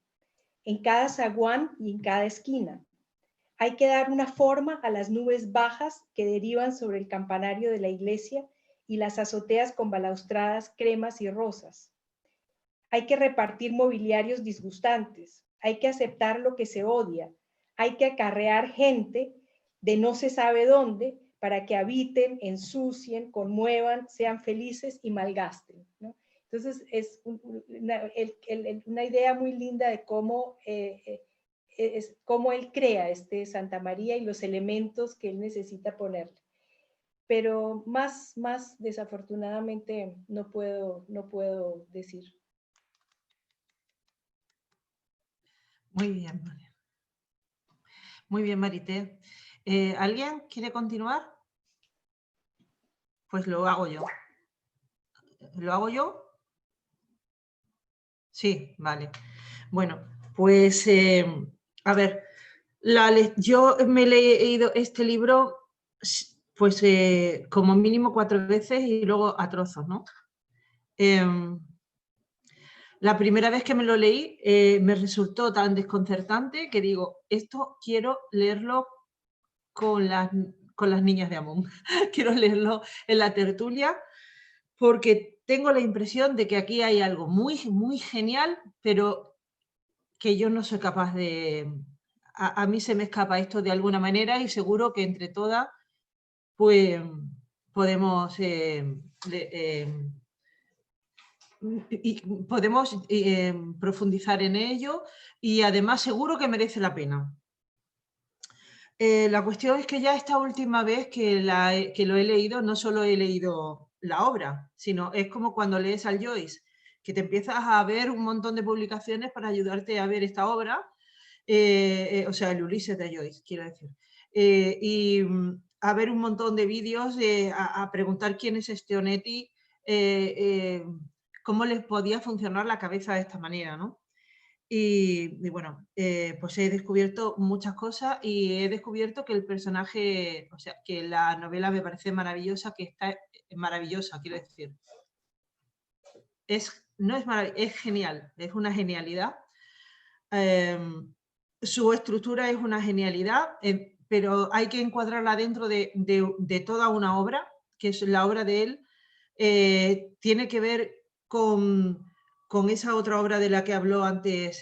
en cada zaguán y en cada esquina. Hay que dar una forma a las nubes bajas que derivan sobre el campanario de la iglesia y las azoteas con balaustradas cremas y rosas. Hay que repartir mobiliarios disgustantes. Hay que aceptar lo que se odia. Hay que acarrear gente de no se sabe dónde para que habiten, ensucien, conmuevan, sean felices y malgasten, ¿no? Entonces, es una idea muy linda de cómo él crea este Santa María y los elementos que él necesita ponerle. Pero más desafortunadamente no puedo decir. Muy bien, muy bien, Marité. ¿Alguien quiere continuar? Pues lo hago yo. ¿Lo hago yo? Sí, vale. Bueno, pues a ver, yo me he leído este libro pues como mínimo 4 veces y luego a trozos, ¿no? La primera vez que me lo leí me resultó tan desconcertante que digo, esto quiero leerlo con las niñas de Amón. Quiero leerlo en la tertulia porque tengo la impresión de que aquí hay algo muy, muy genial, pero que yo no soy capaz de... A mí se me escapa esto de alguna manera y seguro que entre todas pues podemos profundizar en ello y además seguro que merece la pena. La cuestión es que ya esta última vez que lo he leído, no solo he leído la obra, sino es como cuando lees al Joyce, que te empiezas a ver un montón de publicaciones para ayudarte a ver esta obra, o sea, el Ulises de Joyce, quiero decir. Y a ver un montón de vídeos, a preguntar quién es este Onetti, cómo les podía funcionar la cabeza de esta manera, ¿no? Y bueno, pues he descubierto muchas cosas y he descubierto que el personaje, o sea, que la novela me parece maravillosa, que está maravillosa, quiero decir. No es maravillosa, es genial, es una genialidad. Su estructura es una genialidad, pero hay que encuadrarla dentro de toda una obra, que es la obra de él. Tiene que ver con esa otra obra de la que habló antes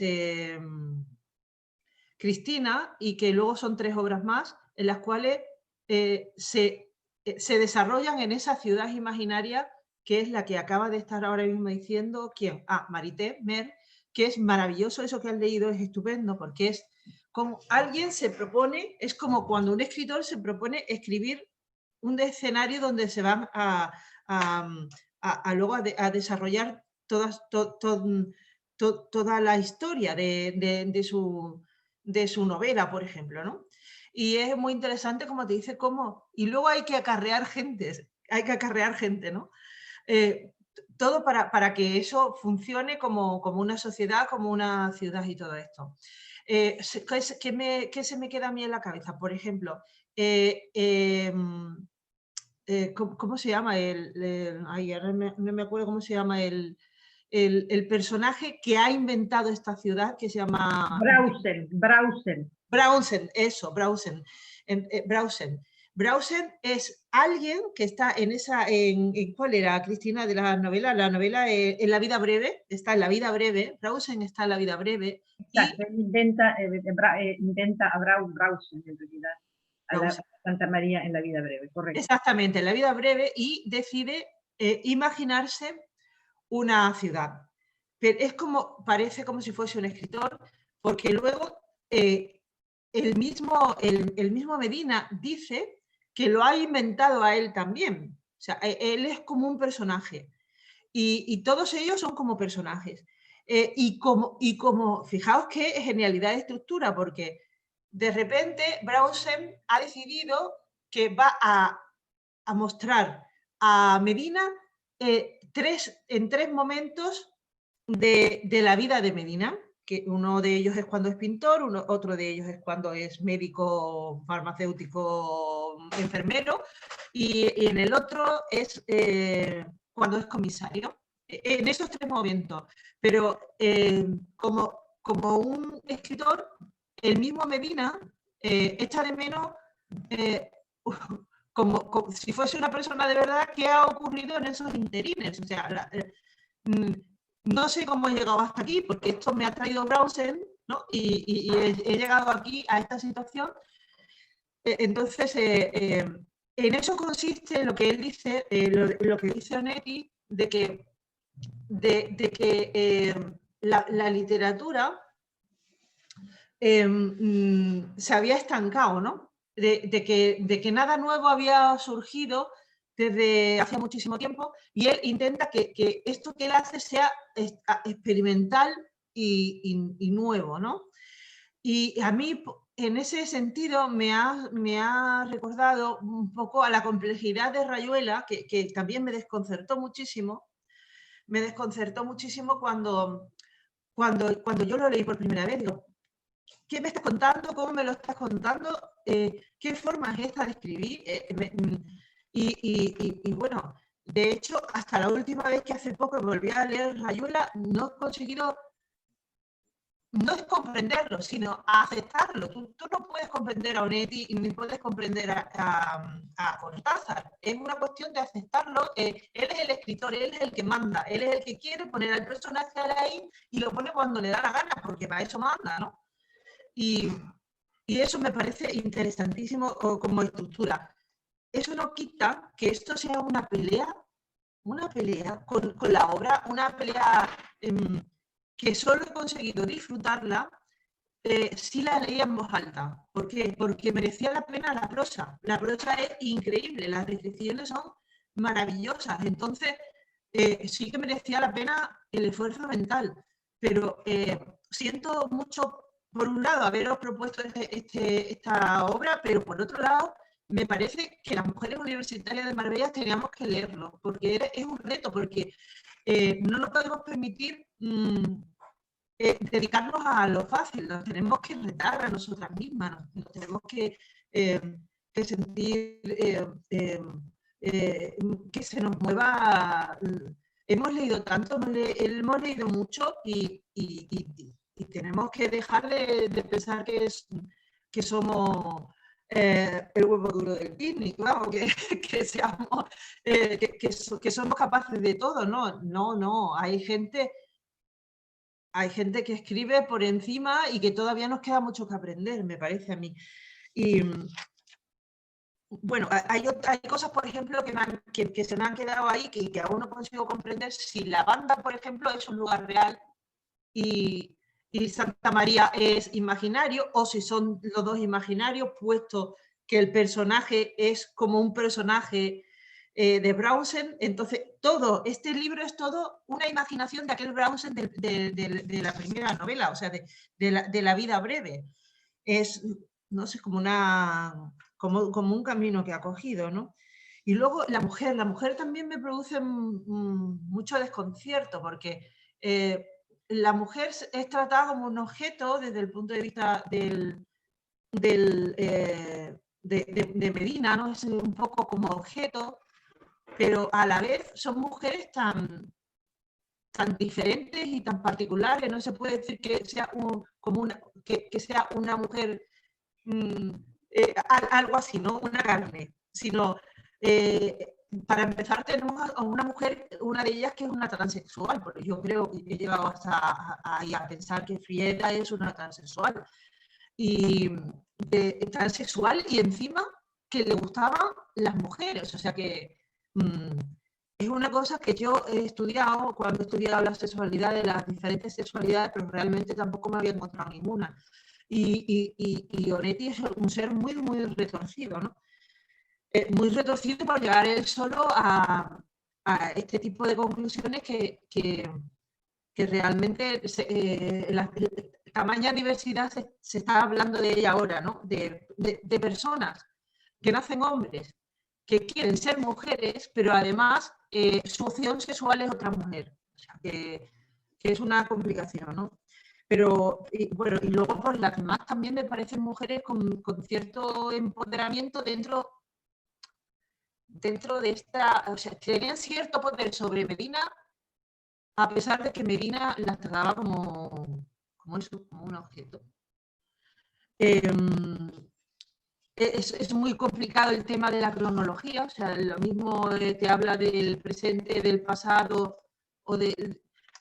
Cristina, y que luego son 3 obras más, en las cuales se desarrollan en esa ciudad imaginaria, que es la que acaba de estar ahora mismo diciendo, ¿quién? Marité Mer, que es maravilloso. Eso que has leído es estupendo, porque es como alguien se propone, es como cuando un escritor se propone escribir un escenario donde se van luego a desarrollar toda la historia de su novela, por ejemplo, ¿no? Y es muy interesante como te dice cómo... Y luego hay que acarrear gente, ¿no? Todo para que eso funcione como una sociedad, como una ciudad y todo esto. ¿Qué se me queda a mí en la cabeza? Por ejemplo, ¿cómo se llama? No me acuerdo cómo se llama el personaje que ha inventado esta ciudad, que se llama... Brausen, eso, Brausen. Brausen es alguien que está ¿cuál era, Cristina, de la novela? La novela En la vida breve, está en La vida breve, Brausen está en La vida breve. Exacto, inventa a Brausen, en realidad, a la Santa María en La vida breve, correcto. Exactamente, en La vida breve, y decide imaginarse una ciudad. Pero parece como si fuese un escritor, porque luego el mismo Medina dice que lo ha inventado a él también. O sea, él es como un personaje. Y todos ellos son como personajes. Y como, fijaos qué genialidad de estructura, porque de repente Brausen ha decidido que va a mostrar a Medina en 3 momentos de la vida de Medina, que uno de ellos es cuando es pintor, otro de ellos es cuando es médico, farmacéutico, enfermero, y en el otro es cuando es comisario. En esos 3 momentos. Pero como un escritor, el mismo Medina echa de menos, como si fuese una persona de verdad, qué ha ocurrido en esos interines. O sea, no sé cómo he llegado hasta aquí, porque esto me ha traído Brausen, ¿no? Y he llegado aquí a esta situación. Entonces, en eso consiste lo que él dice, lo que dice Onetti, de que la literatura se había estancado, ¿no? De que nada nuevo había surgido desde hace muchísimo tiempo, y él intenta que esto que él hace sea experimental y nuevo, ¿no? Y a mí, en ese sentido, me ha recordado un poco a la complejidad de Rayuela, que también me desconcertó muchísimo. Me desconcertó muchísimo cuando yo lo leí por primera vez. Digo, ¿qué me estás contando? ¿Cómo me lo estás contando? ¿Qué forma es esta de escribir? Y bueno, de hecho, hasta la última vez que hace poco volví a leer Rayuela, no he conseguido, no es comprenderlo, sino aceptarlo. Tú no puedes comprender a Onetti ni puedes comprender a Cortázar. Es una cuestión de aceptarlo. Él es el escritor, él es el que manda, él es el que quiere poner al personaje ahí y lo pone cuando le da la gana, porque para eso manda, ¿no? Y eso me parece interesantísimo como estructura. Eso no quita que esto sea una pelea con la obra, una pelea que solo he conseguido disfrutarla si la leía en voz alta. ¿Por qué? Porque merecía la pena la prosa. La prosa es increíble, las descripciones son maravillosas. Entonces, sí que merecía la pena el esfuerzo mental. Pero siento mucho por un lado, haberos propuesto esta obra, pero por otro lado, me parece que las mujeres universitarias de Marbella teníamos que leerlo, porque es un reto, porque no nos podemos permitir dedicarnos a lo fácil, nos tenemos que retar a nosotras mismas, nos tenemos que sentir que se nos mueva. Hemos leído tanto, hemos leído mucho y tenemos que dejar de pensar que somos el huevo duro del picnic, vamos, que somos capaces de todo. No, hay gente que escribe por encima y que todavía nos queda mucho que aprender, me parece a mí. Y bueno, hay cosas, por ejemplo, que se me han quedado ahí que aún no consigo comprender. Si la banda, por ejemplo, es un lugar real y Santa María es imaginario, o si son los dos imaginarios, puesto que el personaje es como un personaje de Brownsend. Entonces, este libro es todo una imaginación de aquel Brownsend de la primera novela, o sea, de la vida breve. Es, no sé, como un camino que ha cogido, ¿no? Y luego la mujer también me produce mucho desconcierto, porque la mujer es tratada como un objeto desde el punto de vista de Medina, ¿no? Es un poco como objeto, pero a la vez son mujeres tan diferentes y tan particulares. No se puede decir que sea que sea una mujer algo así, ¿no? Una carne, sino para empezar tenemos a una mujer, una de ellas que es una transexual, porque yo creo que he llegado hasta ahí a pensar que Frieda es una transexual, y transexual, y encima que le gustaban las mujeres, o sea que es una cosa que yo he estudiado cuando he estudiado la sexualidad, de las diferentes sexualidades, pero realmente tampoco me había encontrado ninguna. Y Onetti es un ser muy, muy retorcido, ¿no? Muy retorcido por llegar él solo a este tipo de conclusiones que realmente la tamaña diversidad se está hablando de ella ahora, ¿no? De personas que nacen hombres, que quieren ser mujeres, pero además su opción sexual es otra mujer. O sea, que es una complicación, ¿no? Pero, bueno, y luego por las demás también me parecen mujeres con cierto empoderamiento dentro de esta, o sea, tenían cierto poder sobre Medina, a pesar de que Medina las trataba como un objeto. Es muy complicado el tema de la cronología, o sea, lo mismo te habla del presente, del pasado, o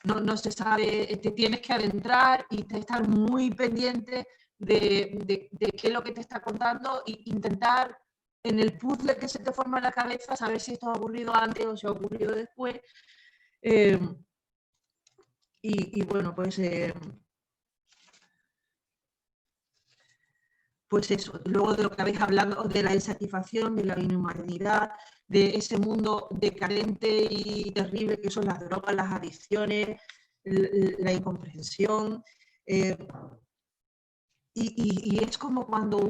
no se sabe, te tienes que adentrar y estar muy pendiente de qué es lo que te está contando e intentar en el puzzle que se te forma en la cabeza saber si esto ha ocurrido antes o si ha ocurrido después. Y bueno, pues eso, luego de lo que habéis hablado, de la insatisfacción, de la inhumanidad, de ese mundo decadente y terrible que son las drogas, las adicciones, la incomprensión. Y es como cuando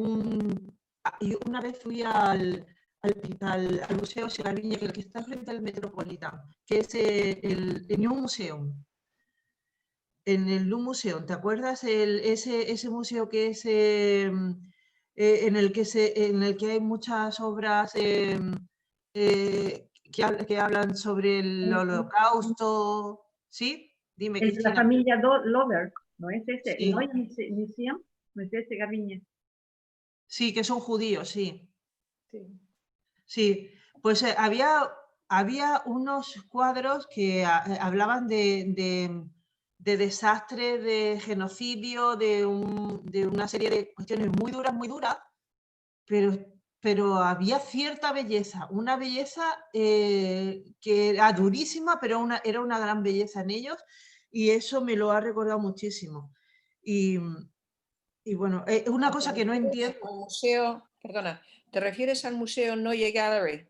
yo una vez fui al Museo Segarviña, que está frente al Metropolitan, que es el New Museum. En el New Museum, ¿te acuerdas? Ese museo que es en el que hay muchas obras que hablan sobre el Holocausto. ¿Sí? Dime, Es Cristina. la familia Lover, ¿no es ese? Sí. ¿No es Museum? ¿No es ese, Garbiñe? Sí, que son judíos, sí. Sí. Pues había unos cuadros que hablaban de desastre, de genocidio, de una serie de cuestiones muy duras, pero había cierta belleza, una belleza que era durísima, pero era una gran belleza en ellos, y eso me lo ha recordado muchísimo. Y bueno, es una cosa que no entiendo. El museo, perdona, ¿te refieres al Museo Neue Gallery?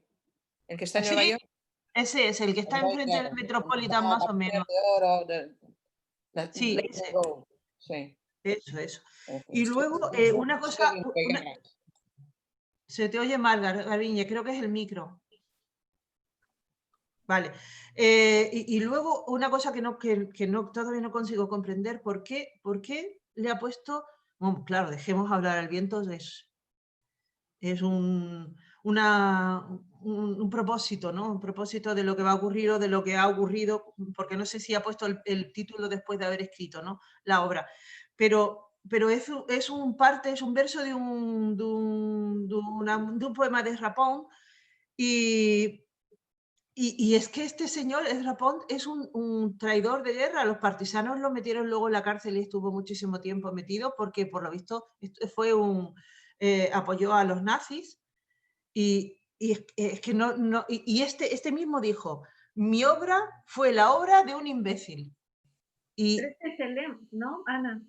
¿El que está en Nueva York? Ese es el que está enfrente del Metropolitan, más o menos. De oro, Sí, sí. Eso. Y luego, una cosa... Se te oye mal, Garbiñe, creo que es el micro. Vale. Y luego, una cosa que todavía no consigo comprender, ¿por qué le ha puesto... Bueno, claro, dejemos hablar al viento, es un propósito, ¿no? Un propósito de lo que va a ocurrir o de lo que ha ocurrido, porque no sé si ha puesto el título después de haber escrito, ¿no?, la obra. Pero es un verso de un poema de Ezra Pound, y es que este señor, Ezra Pound, es un traidor de guerra. Los partisanos lo metieron luego en la cárcel y estuvo muchísimo tiempo metido porque, por lo visto, apoyó a los nazis. Y es que este mismo dijo: mi obra fue la obra de un imbécil. Pero este es el lema, ¿no, Ana?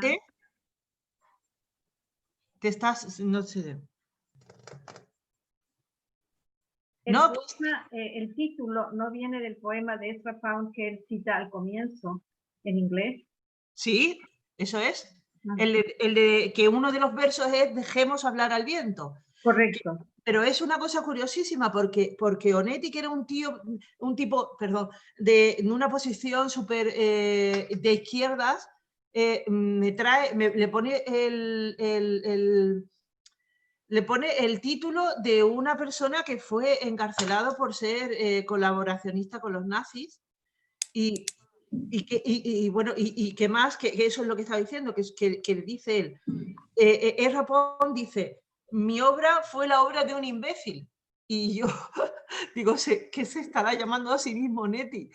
¿Eh? No sé. El título no viene del poema de Ezra Pound que él cita al comienzo, en inglés. Sí, eso es. El de que uno de los versos es dejemos hablar al viento. Correcto. Pero es una cosa curiosísima porque Onetti, que era un tipo, perdón, de una posición súper de izquierdas, le pone el título de una persona que fue encarcelado por ser colaboracionista con los nazis, y qué más, que eso es lo que estaba diciendo, que dice él. Ezra Pound dice: mi obra fue la obra de un imbécil. Y yo digo, ¿qué se estará llamando a sí mismo Onetti?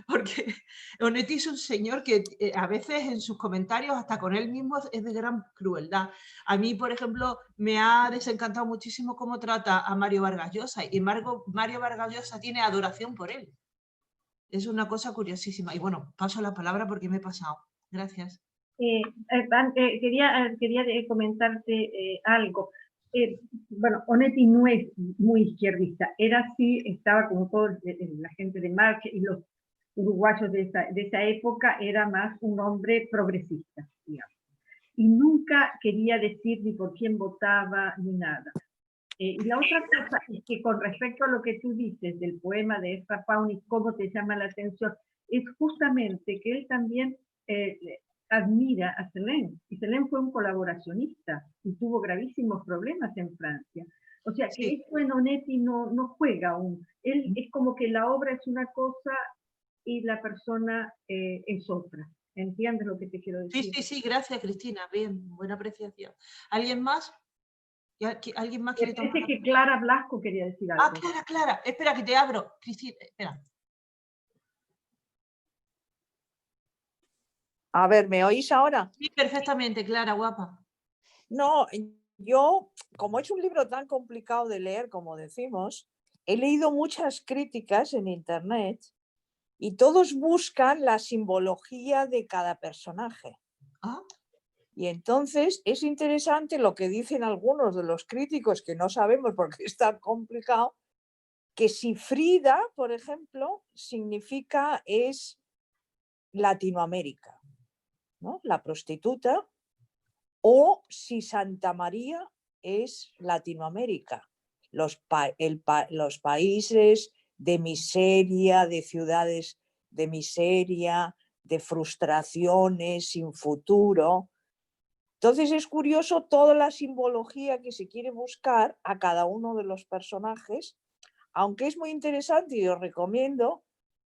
Porque Onetti es un señor que a veces en sus comentarios, hasta con él mismo, es de gran crueldad. A mí, por ejemplo, me ha desencantado muchísimo cómo trata a Mario Vargas Llosa, y Mario Vargas Llosa tiene adoración por él. Es una cosa curiosísima. Y bueno, paso la palabra porque me he pasado. Gracias. Quería comentarte algo. Bueno, Onetti no es muy izquierdista. Era así, estaba como toda la gente de Marx y los uruguayos de esa época, era más un hombre progresista, digamos. Y nunca quería decir ni por quién votaba ni nada. Y la otra cosa es que, con respecto a lo que tú dices del poema de Ezra Pound y cómo te llama la atención, es justamente que él también admira a Céline, y Céline fue un colaboracionista y tuvo gravísimos problemas en Francia. O sea que esto en Onetti no juega aún. Él es como que la obra es una cosa y la persona es otra. ¿Entiendes lo que te quiero decir? Sí, gracias, Cristina. Bien, buena apreciación. ¿Alguien más? ¿Alguien más quiere tomar? Parece que Clara Blasco quería decir algo. Clara. Espera, que te abro. Cristina, espera. A ver, ¿me oís ahora? Sí, perfectamente, Clara, guapa. No, yo, como es un libro tan complicado de leer, como decimos, he leído muchas críticas en internet y todos buscan la simbología de cada personaje. Y entonces es interesante lo que dicen algunos de los críticos, que no sabemos porque es tan complicado, que si Frida, por ejemplo, es Latinoamérica, ¿no?, la prostituta, o si Santa María es Latinoamérica, los países de miseria, de ciudades de miseria, de frustraciones sin futuro. Entonces es curioso toda la simbología que se quiere buscar a cada uno de los personajes, aunque es muy interesante y os recomiendo,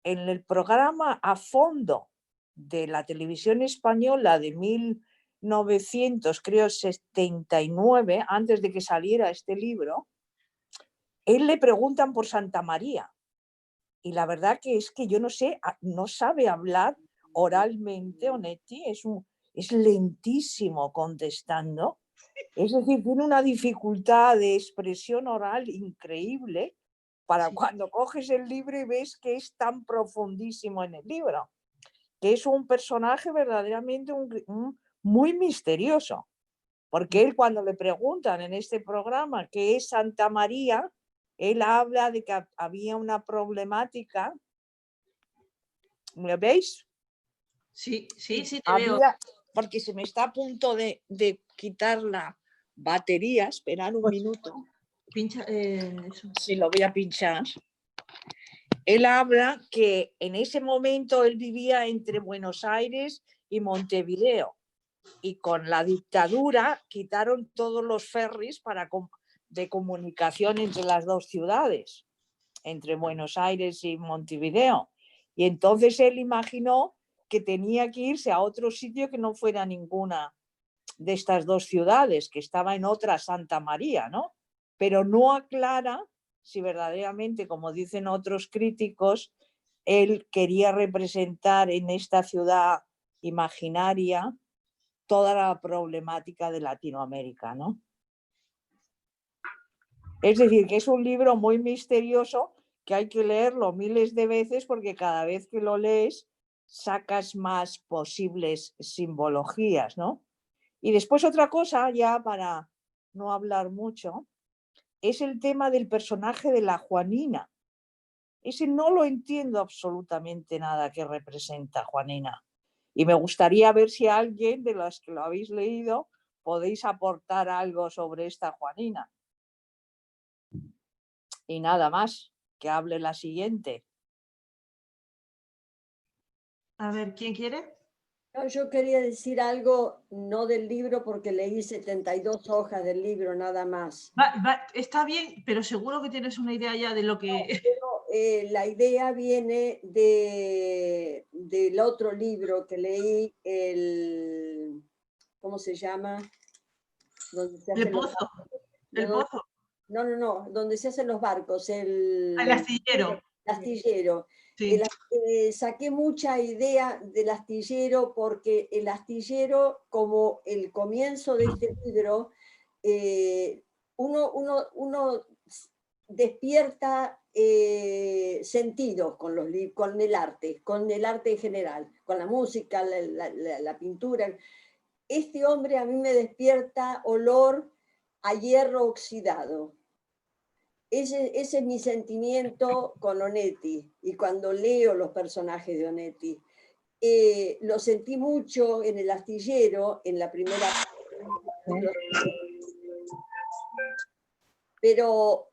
en el programa A Fondo de la televisión española de 1979, antes de que saliera este libro, él le preguntan por Santa María. Y la verdad que es que yo no sé, no sabe hablar oralmente Onetti, es lentísimo contestando. Es decir, tiene una dificultad de expresión oral increíble para cuando coges el libro y ves que es tan profundísimo en el libro, que es un personaje verdaderamente muy misterioso, porque él, cuando le preguntan en este programa qué es Santa María, él habla de que había una problemática. ¿Me veis? Sí, te veo. porque se me está a punto de quitar la batería. Esperar un minuto. Pincha eso. Sí, lo voy a pinchar. Él habla que en ese momento él vivía entre Buenos Aires y Montevideo, y con la dictadura quitaron todos los ferries de comunicación entre las dos ciudades, entre Buenos Aires y Montevideo. Y entonces él imaginó que tenía que irse a otro sitio que no fuera ninguna de estas dos ciudades, que estaba en otra Santa María, ¿no? Pero no aclara si verdaderamente, como dicen otros críticos, él quería representar en esta ciudad imaginaria toda la problemática de Latinoamérica, ¿no? Es decir, que es un libro muy misterioso que hay que leerlo miles de veces, porque cada vez que lo lees sacas más posibles simbologías, ¿no? Y después otra cosa, ya para no hablar mucho, es el tema del personaje de la Juanina. Ese no lo entiendo absolutamente nada que representa Juanina. Y me gustaría ver si alguien de los que lo habéis leído podéis aportar algo sobre esta Juanina. Y nada más, que hable la siguiente. A ver, ¿quién quiere? No, yo quería decir algo, no del libro, porque leí 72 hojas del libro, nada más. Está bien, pero seguro que tienes una idea ya de lo que... No, pero, la idea viene del otro libro que leí, ¿cómo se llama? Donde se El pozo. El pozo. No, donde se hacen los barcos, el astillero. Astillero. Sí. Saqué mucha idea del astillero, porque el astillero, como el comienzo de este libro, uno despierta sentidos con el arte en general, con la música, la pintura. Este hombre a mí me despierta olor a hierro oxidado. Ese es mi sentimiento con Onetti, y cuando leo los personajes de Onetti. Lo sentí mucho en el astillero, en la primera... Pero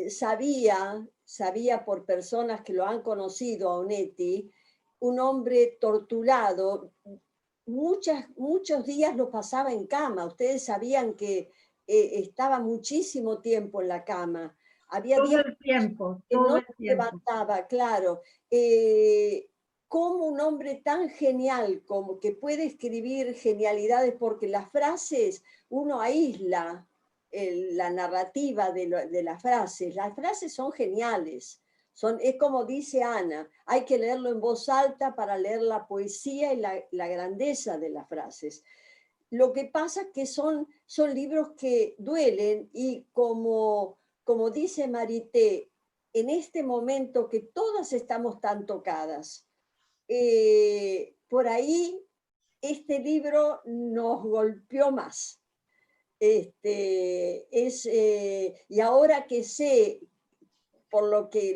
sabía por personas que lo han conocido a Onetti, un hombre torturado. Muchos días lo pasaba en cama. Ustedes sabían que estaba muchísimo tiempo en la cama. Había todo días el tiempo, que todo no el se tiempo. levantaba, claro. Como un hombre tan genial, como que puede escribir genialidades, porque las frases, uno aísla la narrativa de las frases. Las frases son geniales. Es como dice Ana, hay que leerlo en voz alta para leer la poesía y la grandeza de las frases. Lo que pasa es que son libros que duelen, y como dice Marité, en este momento que todas estamos tan tocadas, por ahí este libro nos golpeó más. Y ahora que sé, por lo que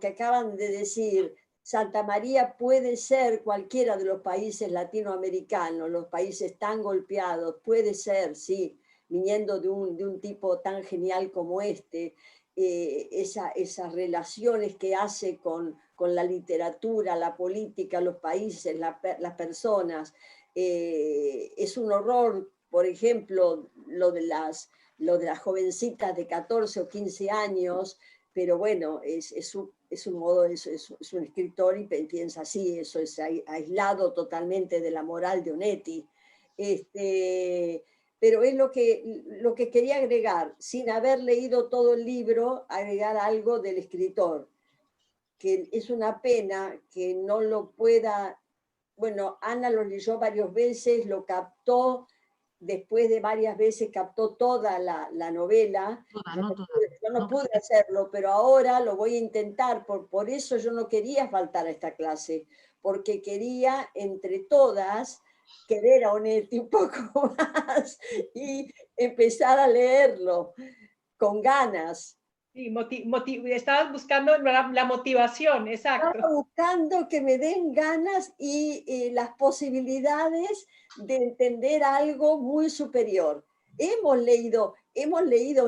acaban de decir, Santa María puede ser cualquiera de los países latinoamericanos, los países tan golpeados, puede ser, sí, viniendo de un tipo tan genial como este, esas relaciones que hace con la literatura, la política, los países, las personas. Es un horror, por ejemplo, lo de las jovencitas de 14 o 15 años, pero bueno, es un modo, es un escritor y piensa así, eso es aislado totalmente de la moral de Onetti. Pero es lo que quería agregar, sin haber leído todo el libro, agregar algo del escritor, que es una pena que no lo pueda. Bueno, Ana lo leyó varias veces, lo captó, después de varias veces captó toda la novela. Yo no pude hacerlo, pero ahora lo voy a intentar. Por eso yo no quería faltar a esta clase, porque quería entre todas querer a Onetti un poco más y empezar a leerlo con ganas. Sí, estabas buscando la motivación, exacto. Estaba buscando que me den ganas y las posibilidades de entender algo muy superior. Hemos leído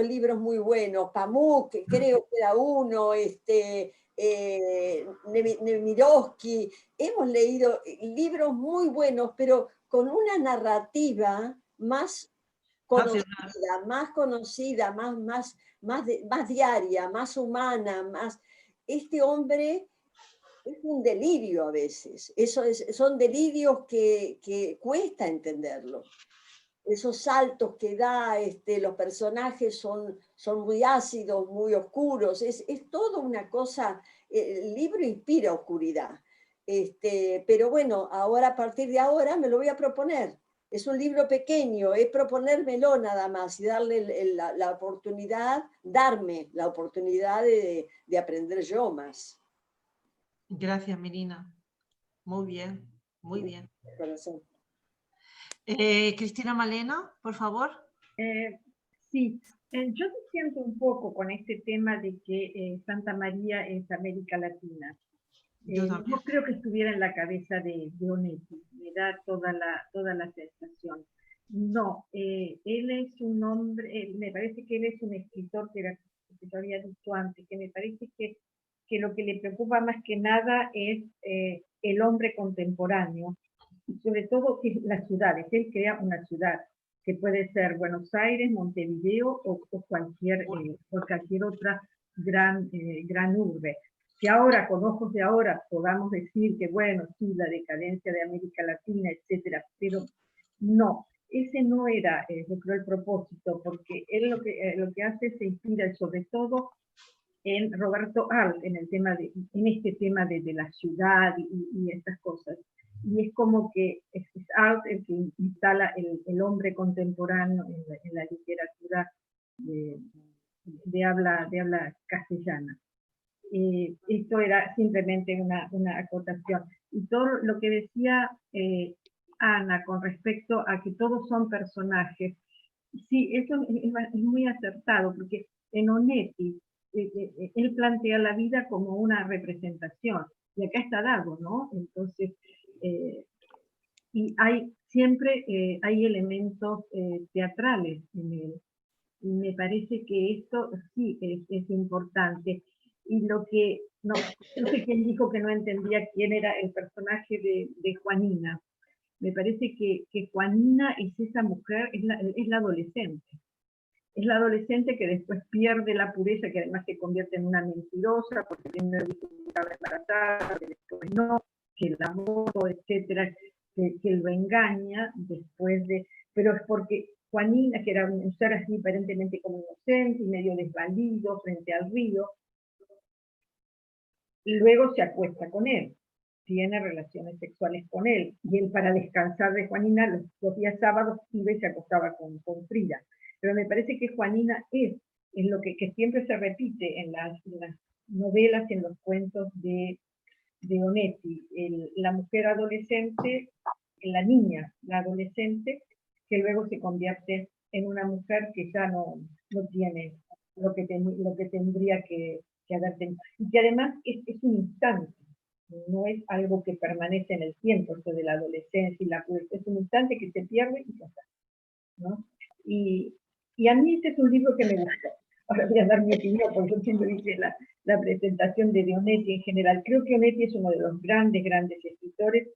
libros muy buenos, Pamuk, que creo que era uno, Nemirovsky, hemos leído libros muy buenos, pero con una narrativa más conocida, más diaria, más humana, más... Este hombre es un delirio a veces. Son delirios que cuesta entenderlo. Esos saltos que da, los personajes son muy ácidos, muy oscuros. Es toda una cosa, el libro inspira oscuridad. Pero bueno, ahora a partir de ahora me lo voy a proponer. Es un libro pequeño, es proponérmelo nada más y darle la oportunidad, darme la oportunidad de aprender yo más. Gracias, Mirina. Muy bien, muy bien. Corazón. Cristina Malena, por favor. Sí, yo me siento un poco con este tema de que Santa María es América Latina. No creo que estuviera en la cabeza de Onetti, me da toda la sensación. No, él es un hombre, me parece que él es un escritor que te había dicho antes, que me parece que lo que le preocupa más que nada es el hombre contemporáneo, y sobre todo las ciudades. Él crea una ciudad, que puede ser Buenos Aires, Montevideo o cualquier otra gran urbe. Que ahora, con ojos de ahora, podamos decir que, bueno, sí, la decadencia de América Latina, etcétera, pero no, ese no era, yo creo, el propósito, porque él lo que hace se inspira sobre todo en Roberto Arlt, en este tema de la ciudad y estas cosas. Y es como que es Arlt el que instala el hombre contemporáneo en la literatura de habla castellana. Esto era simplemente una acotación. Y todo lo que decía Ana con respecto a que todos son personajes, sí, eso es muy acertado, porque en Onetti él plantea la vida como una representación, y acá está dado, ¿no? Entonces, y siempre hay elementos teatrales en él. Y me parece que esto sí es importante. Y lo que, no sé quién dijo que no entendía quién era el personaje de Juanina. Me parece que Juanina es esa mujer, es la adolescente. Es la adolescente que después pierde la pureza, que además se convierte en una mentirosa, porque primero dice que estaba embarazada, que después no, que el amor, etcétera, que lo engaña después de... Pero es porque Juanina, que era un ser así aparentemente como inocente y medio desvalido frente al río, luego se acuesta con él, tiene relaciones sexuales con él, y él, para descansar de Juanina, los días sábados iba y se acostaba con Frida. Pero me parece que Juanina es lo que siempre se repite en las novelas, en los cuentos de Onetti, la mujer adolescente, la niña, la adolescente, que luego se convierte en una mujer que ya no tiene lo que tendría que haber tenido. Y que además es un instante, no es algo que permanece en el tiempo, esto de la adolescencia y la pubertad, es un instante que se pierde y ya está, ¿no? Y a mí este es un libro que me gustó. Ahora voy a dar mi opinión, porque yo siempre dije la presentación de Onetti en general. Creo que Onetti es uno de los grandes escritores.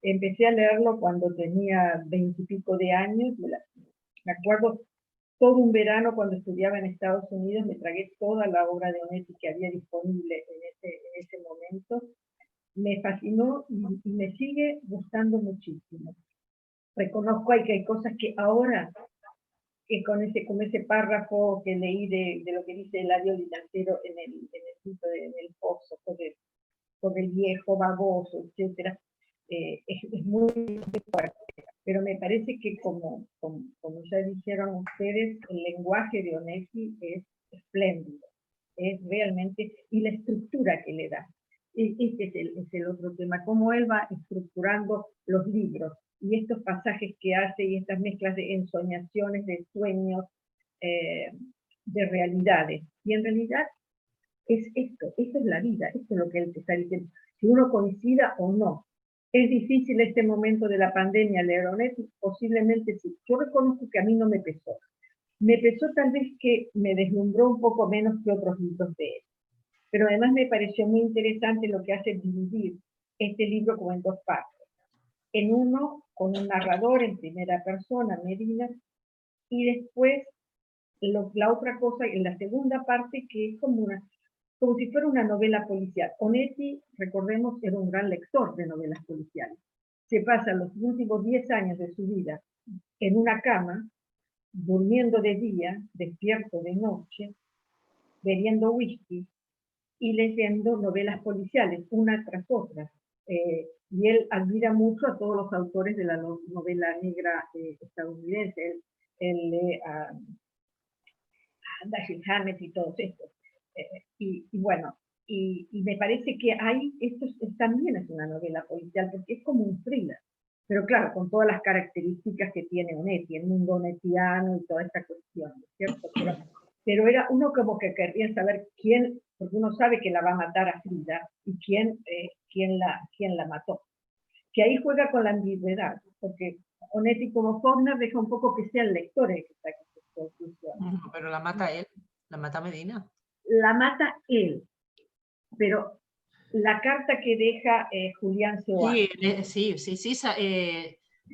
Empecé a leerlo cuando tenía 20 y pico de años. Me acuerdo todo un verano cuando estudiaba en Estados Unidos, me tragué toda la obra de Onetti que había disponible en ese momento. Me fascinó y me sigue gustando muchísimo. Reconozco que hay cosas que ahora, que con ese párrafo que leí de lo que dice Eladio Linastero en el pozo, por el viejo baboso, etcétera, es muy fuerte. Pero me parece que como ya dijeron ustedes, el lenguaje de Onetti es espléndido, es realmente, y la estructura que le da. Este es el otro tema, cómo él va estructurando los libros, y estos pasajes que hace, y estas mezclas de ensoñaciones, de sueños, de realidades. Y en realidad es esto es la vida, esto es lo que él te está diciendo. Si uno coincida o no. Es difícil este momento de la pandemia, Leonet, posiblemente sí. Yo reconozco que a mí no me pesó. Me pesó tal vez que me deslumbró un poco menos que otros libros de él. Pero además me pareció muy interesante lo que hace dividir este libro como en dos partes. En uno, con un narrador en primera persona, Medina, y después la otra cosa, en la segunda parte, que es como si fuera una novela policial. Onetti, recordemos, era un gran lector de novelas policiales. Se pasa los últimos 10 años de su vida en una cama, durmiendo de día, despierto de noche, bebiendo whisky y leyendo novelas policiales, una tras otra. Y él admira mucho a todos los autores de la novela negra estadounidense. Él lee a Dashiell Hammett y todos estos. Y bueno, y me parece que ahí esto también es una novela policial, porque es como un thriller, pero claro, con todas las características que tiene Onetti, el mundo onettiano y toda esta cuestión, ¿cierto? Pero era uno como que querría saber quién, porque uno sabe que la va a matar a Frida, y quién la mató. Que ahí juega con la ambigüedad, porque Onetti como Faulkner deja un poco que sea el lector el que saque sus conclusiones. Pero la mata él, la mata Medina. La mata él, pero la carta que deja Julián Seoane Sí.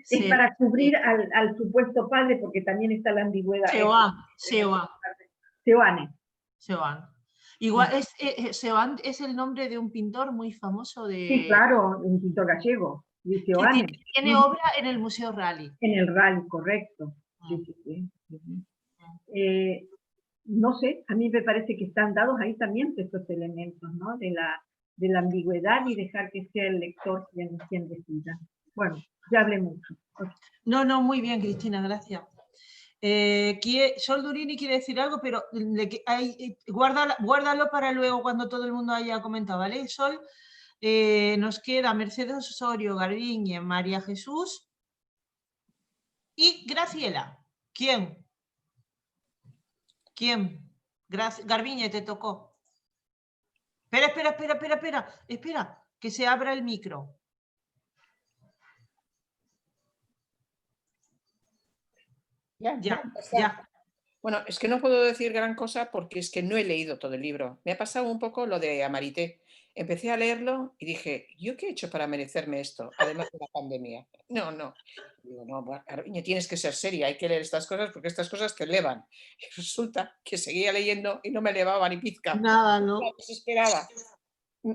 es para cubrir al supuesto padre, porque también está la ambigüedad. Seoane. Igual, Seoane es el nombre de un pintor muy famoso de... Sí, claro, un pintor gallego. Que tiene obra en el Museo Rally. En el Rally, correcto. Sí. No sé, a mí me parece que están dados ahí también estos elementos, ¿no? De la ambigüedad y dejar que sea el lector quien decida. Bueno, ya hablé mucho. No, muy bien, Cristina, gracias. Sol Durini quiere decir algo, pero guárdalo para luego cuando todo el mundo haya comentado, ¿vale, Sol? Nos queda Mercedes Osorio, Garbiñe, María Jesús y Graciela. ¿Quién? Garbiñe, te tocó. Espera, que se abra el micro. Ya. Bueno, es que no puedo decir gran cosa porque es que no he leído todo el libro. Me ha pasado un poco lo de Amarité. Empecé a leerlo y dije, ¿yo qué he hecho para merecerme esto? Además de la pandemia. No. Digo, no, Garbiñe, tienes que ser seria, hay que leer estas cosas porque estas cosas te elevan. Y resulta que seguía leyendo y no me elevaba ni pizca. Nada, ¿no? Me desesperaba.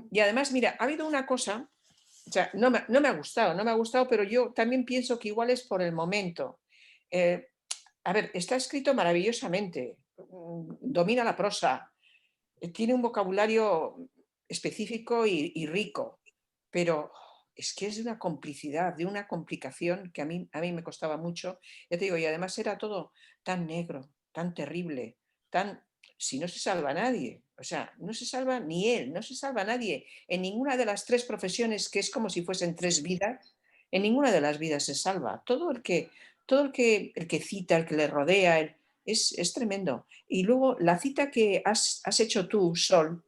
Y además, mira, ha habido una cosa, o sea, no me ha gustado, pero yo también pienso que igual es por el momento. A ver, está escrito maravillosamente, domina la prosa, tiene un vocabulario específico y rico, pero es que es de una complicidad, de una complicación que a mí me costaba mucho. Ya te digo, y además era todo tan negro, tan terrible, si no se salva nadie, o sea, no se salva ni él, no se salva nadie en ninguna de las 3 profesiones, que es como si fuesen 3 vidas, en ninguna de las vidas se salva. Todo el que cita, el que le rodea, es tremendo. Y luego la cita que has hecho tú, Sol,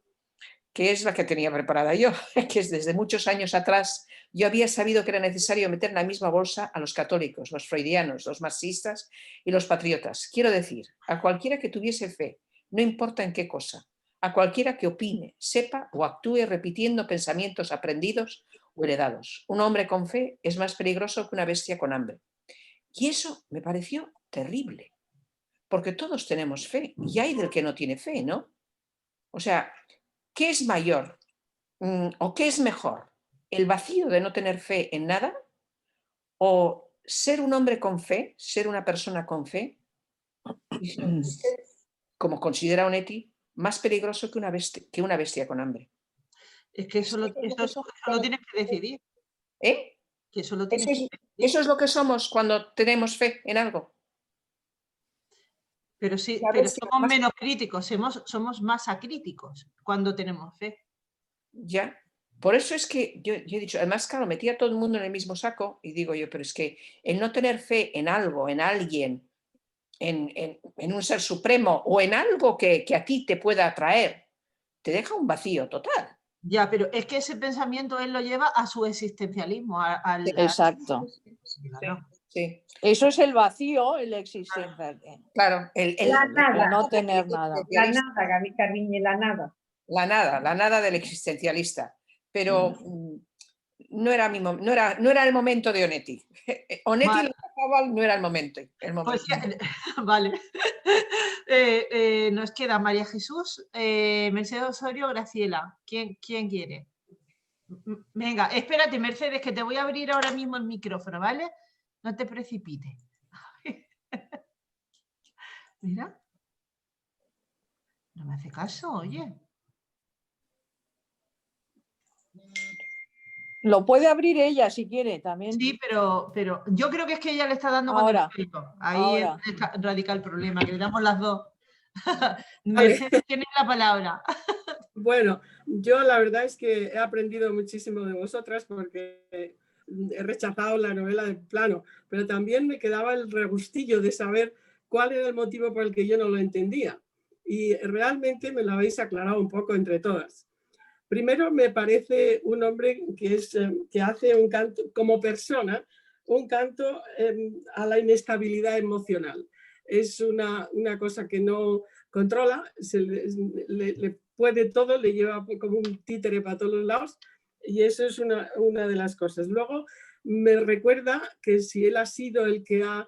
que es la que tenía preparada yo, que es desde muchos años atrás, yo había sabido que era necesario meter en la misma bolsa a los católicos, los freudianos, los marxistas y los patriotas. Quiero decir, a cualquiera que tuviese fe, no importa en qué cosa, a cualquiera que opine, sepa o actúe repitiendo pensamientos aprendidos o heredados. Un hombre con fe es más peligroso que una bestia con hambre. Y eso me pareció terrible, porque todos tenemos fe y hay del que no tiene fe, ¿no? O sea, ¿qué es mayor o qué es mejor? ¿El vacío de no tener fe en nada? ¿O ser un hombre con fe, ser una persona con fe? Como considera Onetti, más peligroso que una bestia con hambre. Es que eso lo tienes que decidir. ¿Eh? Que eso lo tienes que decidir. Eso es lo que somos cuando tenemos fe en algo. Pero sí, pero somos menos críticos, somos más acríticos cuando tenemos fe. Ya. Por eso es que yo he dicho, además, claro, metía a todo el mundo en el mismo saco y digo yo, pero es que el no tener fe en algo, en alguien, en un ser supremo o en algo que a ti te pueda atraer, te deja un vacío total. Ya, pero es que ese pensamiento él lo lleva a su existencialismo. Exacto. Claro. Sí. Eso es el vacío, el existencialismo. Claro, El nada. no tener nada. La nada, Gaby Carviñe, la nada. La nada del existencialista. Pero no era el momento de Onetti. Onetti Vale. y Larrazábal no era el momento. Pues ya, vale. Nos queda María Jesús, Mercedes Osorio, Graciela. ¿Quién quiere? Venga, espérate, Mercedes, que te voy a abrir ahora mismo el micrófono, ¿vale? No te precipites. Mira. No me hace caso, oye. Lo puede abrir ella si quiere también. Sí, pero yo creo que es que ella le está dando con Ahora, el pelo. Ahí ahora. está radical el problema, que le damos las dos. Vale. Mercedes, tienes la palabra. Bueno, yo la verdad es que he aprendido muchísimo de vosotras porque he rechazado la novela de plano, pero también me quedaba el regustillo de saber cuál era el motivo por el que yo no lo entendía. Y realmente me lo habéis aclarado un poco entre todas. Primero, me parece un hombre que hace un canto, como persona, un canto a la inestabilidad emocional. Es una cosa que no controla, le puede todo, le lleva como un títere para todos los lados, y eso es una de las cosas. Luego, me recuerda que si él ha sido el que ha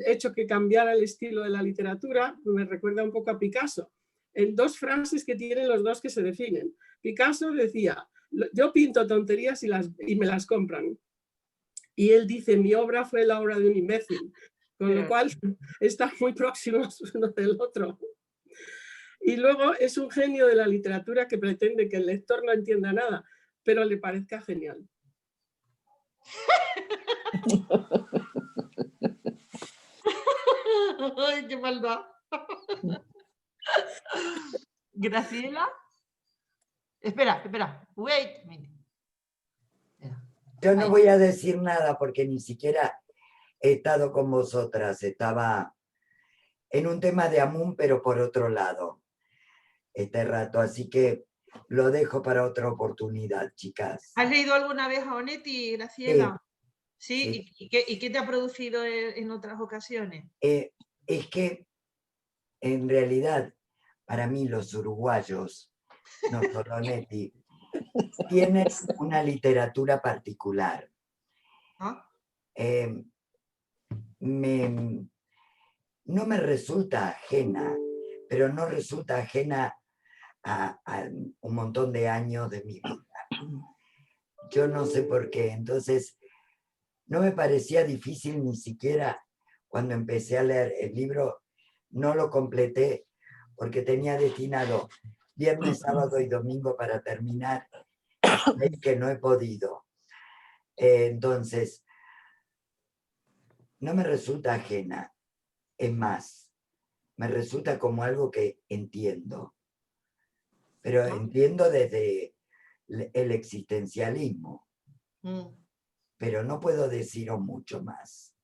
hecho que cambiara el estilo de la literatura, me recuerda un poco a Picasso, en dos frases que tienen los dos que se definen. Picasso decía, yo pinto tonterías y me las compran. Y él dice, mi obra fue la obra de un imbécil, con lo cual están muy próximos uno del otro. Y luego es un genio de la literatura que pretende que el lector no entienda nada, pero le parezca genial. ¡Ay, qué maldad! Graciela. Espera. Wait a minute. Yo no voy a decir nada porque ni siquiera he estado con vosotras. Estaba en un tema de Amun, pero por otro lado, este rato. Así que lo dejo para otra oportunidad, chicas. ¿Has leído alguna vez a Onetti, Graciela? Sí. ¿Y qué te ha producido en otras ocasiones? Es que, en realidad, para mí los uruguayos, no solo Onetti, tienen una literatura particular. ¿Ah? No me resulta ajena, pero no resulta ajena a un montón de años de mi vida. Yo no sé por qué. Entonces, no me parecía difícil ni siquiera cuando empecé a leer el libro, no lo completé porque tenía destinado viernes, sábado y domingo para terminar, y que no he podido. Entonces, no me resulta ajena. Es más, me resulta como algo que entiendo. Pero entiendo desde el existencialismo. Pero no puedo deciros mucho más.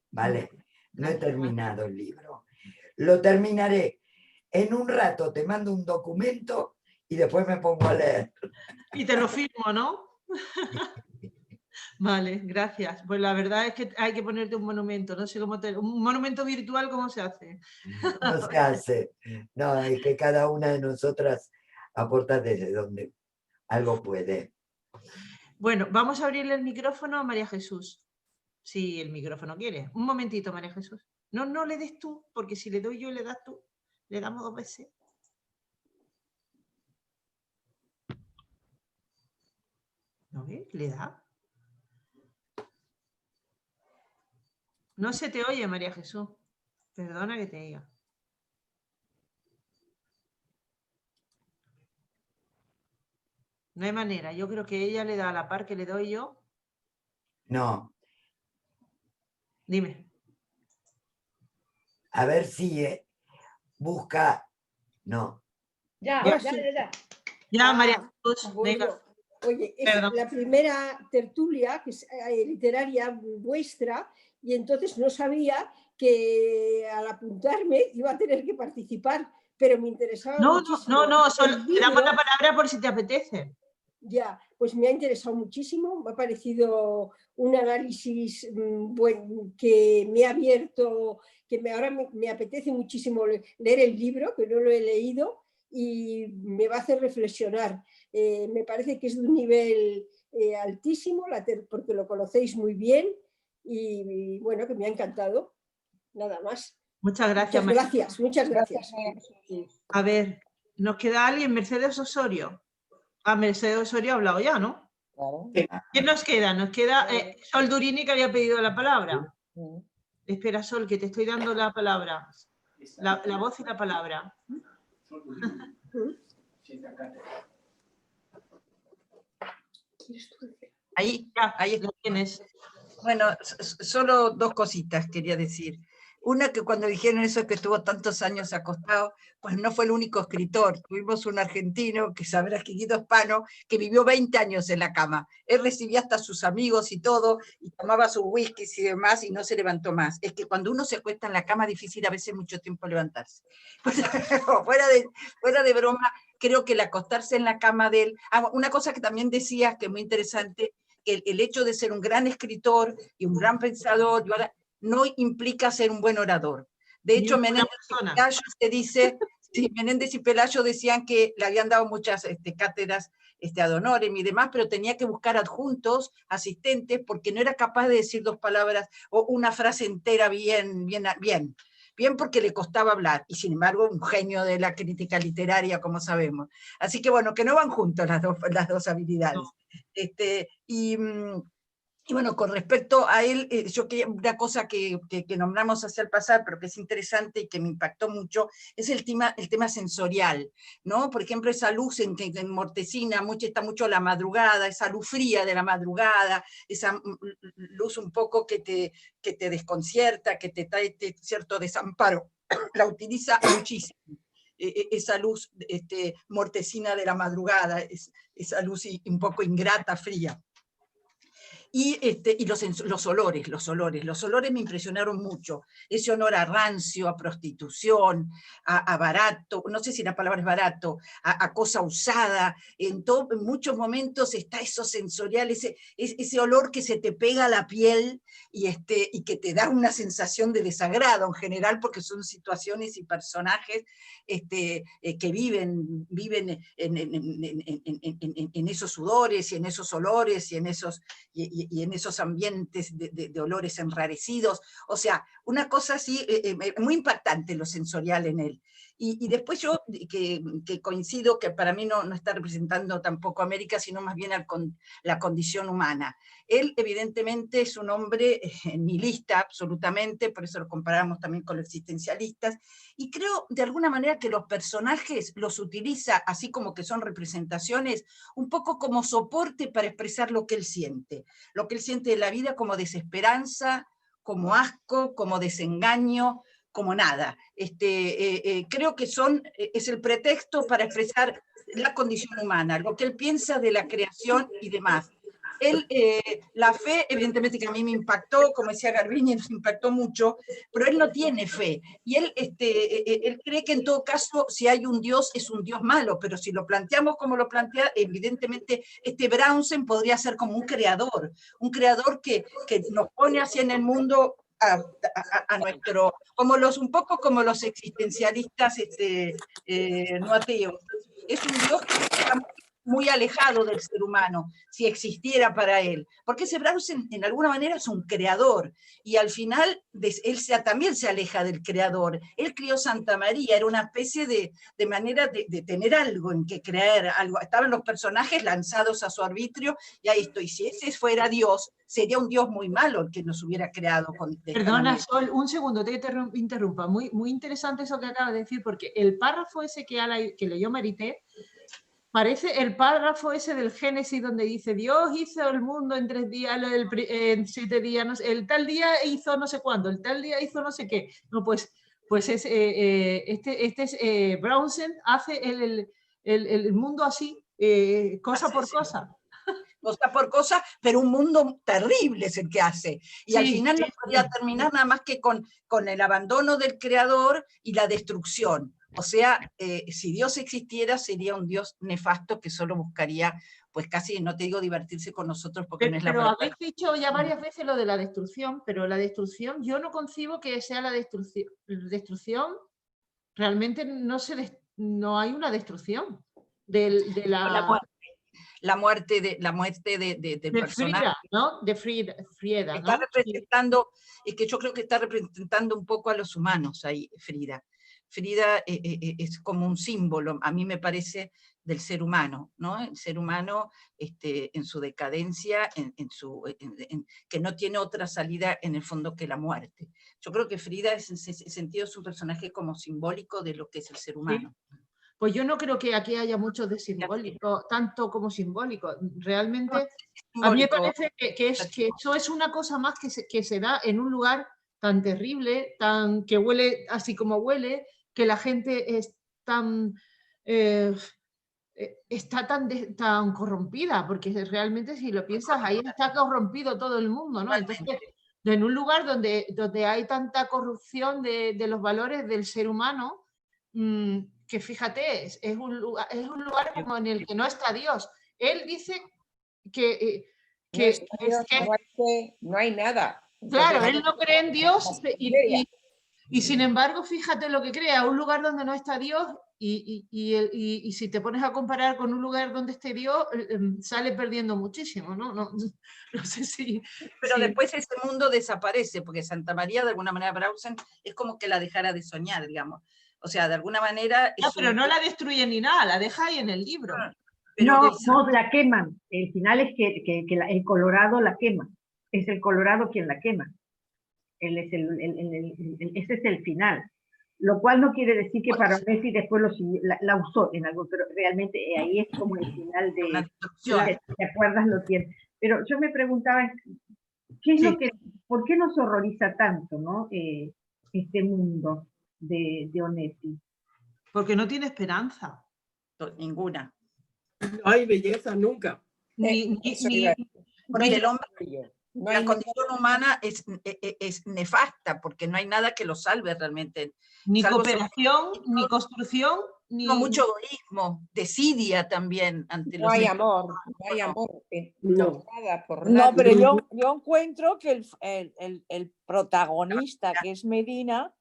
¿Vale? No he terminado el libro. Lo terminaré. En un rato te mando un documento y después me pongo a leer. Y te lo firmo, ¿no? Vale, gracias. Pues la verdad es que hay que ponerte un monumento. No sé cómo un monumento virtual, ¿cómo se hace? No se hace. No, es que cada una de nosotras aporta desde donde algo puede. Bueno, vamos a abrirle el micrófono a María Jesús. Si el micrófono quiere. Un momentito, María Jesús. No le des tú, porque si le doy yo y le das tú, le damos 2 veces. ¿No ves? ¿Le da? No se te oye, María Jesús. Perdona que te diga. No hay manera. Yo creo que ella le da a la par que le doy yo. No. Dime. A ver si busca... No. Ya. Ya, María Jesús. Venga. Oye, es la primera tertulia que es, literaria vuestra, y entonces no sabía que al apuntarme iba a tener que participar, pero me interesaba No, muchísimo. solo te damos la palabra por si te apetece. Ya, pues me ha interesado muchísimo, me ha parecido un análisis bueno, que me ha abierto, ahora me apetece muchísimo leer el libro, que no lo he leído, y me va a hacer reflexionar. Me parece que es de un nivel altísimo, porque lo conocéis muy bien, y bueno, que me ha encantado. Nada más. Muchas gracias. Muchas gracias. A ver, ¿nos queda alguien? Mercedes Osorio. Mercedes Osorio ha hablado ya, ¿no? Claro. ¿Quién nos queda? Nos queda Sol Durini, que había pedido la palabra. Espera, Sol, que te estoy dando la palabra. La voz y la palabra. Ahí lo tienes. Bueno, solo dos cositas quería decir. Una, que cuando dijeron eso que estuvo tantos años acostado, pues no fue el único escritor. Tuvimos un argentino, que sabrás que Guido Spano, que vivió 20 años en la cama. Él recibía hasta a sus amigos y todo, y tomaba sus whiskies y demás, y no se levantó más. Es que cuando uno se acuesta en la cama, es difícil a veces mucho tiempo levantarse. Fuera de broma, creo que el acostarse en la cama de él... una cosa que también decías, que es muy interesante, que el hecho de ser un gran escritor y un gran pensador, no implica ser un buen orador. De hecho, Menéndez y Pelayo decían que le habían dado muchas cátedras ad honorem y demás, pero tenía que buscar adjuntos, asistentes, porque no era capaz de decir dos palabras o una frase entera bien, porque le costaba hablar, y sin embargo un genio de la crítica literaria, como sabemos. Así que bueno, que no van juntos las dos habilidades. No. Y bueno, con respecto a él, yo quería, una cosa que nombramos hacia el pasar, pero que es interesante y que me impactó mucho, es el tema sensorial, ¿no? Por ejemplo, esa luz en Mortecina está mucho la madrugada, esa luz fría de la madrugada, esa luz un poco que te desconcierta, que te trae cierto desamparo, la utiliza muchísimo. Esa luz mortecina de la madrugada, esa luz un poco ingrata, fría. Y los olores me impresionaron mucho. Ese olor a rancio, a prostitución, a barato, no sé si la palabra es barato, a cosa usada. En muchos momentos está eso sensorial, ese olor que se te pega a la piel y que te da una sensación de desagrado en general, porque son situaciones y personajes que viven en esos sudores y en esos olores y en esos ambientes de olores enrarecidos. O sea, una cosa así, muy impactante lo sensorial en él. Y después yo, que coincido que para mí no está representando tampoco a América, sino más bien la condición humana. Él evidentemente es un hombre nihilista absolutamente, por eso lo comparamos también con los existencialistas, y creo de alguna manera que los personajes los utiliza, así como que son representaciones, un poco como soporte para expresar lo que él siente de la vida, como desesperanza, como asco, como desengaño, como nada. Creo que es el pretexto para expresar la condición humana, lo que él piensa de la creación y demás. La fe, evidentemente que a mí me impactó, como decía Garbiñe, nos impactó mucho, pero él no tiene fe. Y él cree que en todo caso, si hay un Dios, es un Dios malo, pero si lo planteamos como lo plantea, evidentemente Brownsen podría ser como un creador que nos pone así en el mundo a nuestro, un poco como los existencialistas no ateos. Es un Dios que está muy alejado del ser humano, si existiera para él, porque ese Brownsen en alguna manera es un creador, y al final él también se aleja del creador. Él crió Santa María, era una especie de manera de tener algo en que creer, algo. Estaban los personajes lanzados a su arbitrio, y ahí estoy. Si ese fuera Dios, sería un Dios muy malo el que nos hubiera creado. Perdona, Sol, un segundo, te interrumpa. Muy, muy interesante eso que acabas de decir, porque el párrafo ese que leyó Marité, parece el párrafo ese del Génesis donde dice Dios hizo el mundo en 3 días, en 7 días, no sé, el tal día hizo no sé cuándo, el tal día hizo no sé qué. No, pues es, Brownsen hace el mundo así, cosa por cosa. cosa por cosa, pero un mundo terrible es el que hace. Y al Sí, final no sí, podría sí. terminar nada más que con el abandono del creador y la destrucción. O sea, si Dios existiera, sería un Dios nefasto que solo buscaría, pues casi, no te digo divertirse con nosotros porque no es la Pero palabra. habéis dicho ya varias veces lo de la destrucción, pero la destrucción, yo no concibo que sea la destrucción. Destrucción, realmente no hay una destrucción de La muerte del personaje. Frida, ¿no? De Frieda, Está ¿no? representando, es que yo creo que está representando un poco a los humanos ahí, Frida. Frida es como un símbolo, a mí me parece, del ser humano, ¿no? El ser humano en su decadencia, que no tiene otra salida en el fondo que la muerte. Yo creo que Frida en ese sentido es un personaje como simbólico de lo que es el ser humano. Pues yo no creo que aquí haya mucho de simbólico, tanto como simbólico. Realmente, a mí me parece que eso es una cosa más que se da en un lugar tan terrible, que huele así como huele, que la gente es está tan corrompida, porque realmente si lo piensas, ahí está corrompido todo el mundo, ¿no? Entonces, en un lugar donde hay tanta corrupción de los valores del ser humano, que fíjate, es un lugar como en el que no está Dios. Él dice que No está Dios, no hay fe, no hay nada. claro, Entonces, él no cree en Dios y sin embargo, fíjate lo que crea, un lugar donde no está Dios y si te pones a comparar con un lugar donde esté Dios, sale perdiendo muchísimo, ¿no? No sé si... Pero después ese mundo desaparece, porque Santa María, de alguna manera, Brausen, es como que la dejara de soñar, digamos. O sea, de alguna manera... No, pero no la destruye ni nada, la deja ahí en el libro. No, la queman. El final es que el Colorado la quema. Es el Colorado quien la quema. Ese es el final. Lo cual no quiere decir que para Messi después la usó en algo, pero realmente ahí es como el final de... Si te acuerdas, lo tiene. Pero yo me preguntaba, ¿qué es lo que, ¿por qué nos horroriza tanto, ¿no? Este mundo de Onetti? Porque no tiene esperanza. Ninguna. No hay belleza nunca. Porque el hombre, la condición humana es nefasta, porque no hay nada que lo salve realmente. Ni cooperación, ni construcción, ni... mucho egoísmo, desidia también ante no hay amor, no hay amor. No. Por nada. No, pero yo encuentro que el protagonista, que es Medina,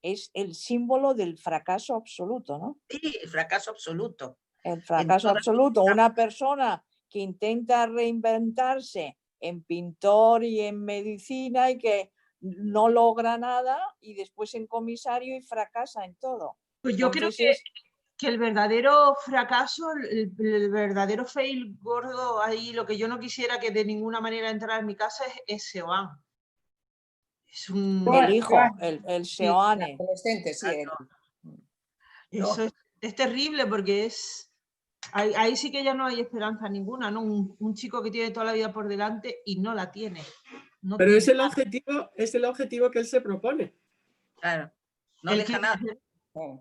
es el símbolo del fracaso absoluto, ¿no? Sí, el fracaso absoluto. El fracaso absoluto. Una persona que intenta reinventarse en pintor y en medicina y que no logra nada y después en comisario y fracasa en todo. Pues yo creo que el verdadero fracaso, el verdadero fail gordo ahí, lo que yo no quisiera que de ninguna manera entrara en mi casa es Seoane. Es el hijo, el Seoane. Adolescente, sí. Eso es terrible porque ahí sí que ya no hay esperanza ninguna, ¿no? Un chico que tiene toda la vida por delante y no la tiene. No pero tiene es el objetivo que él se propone. Claro, no deja nada.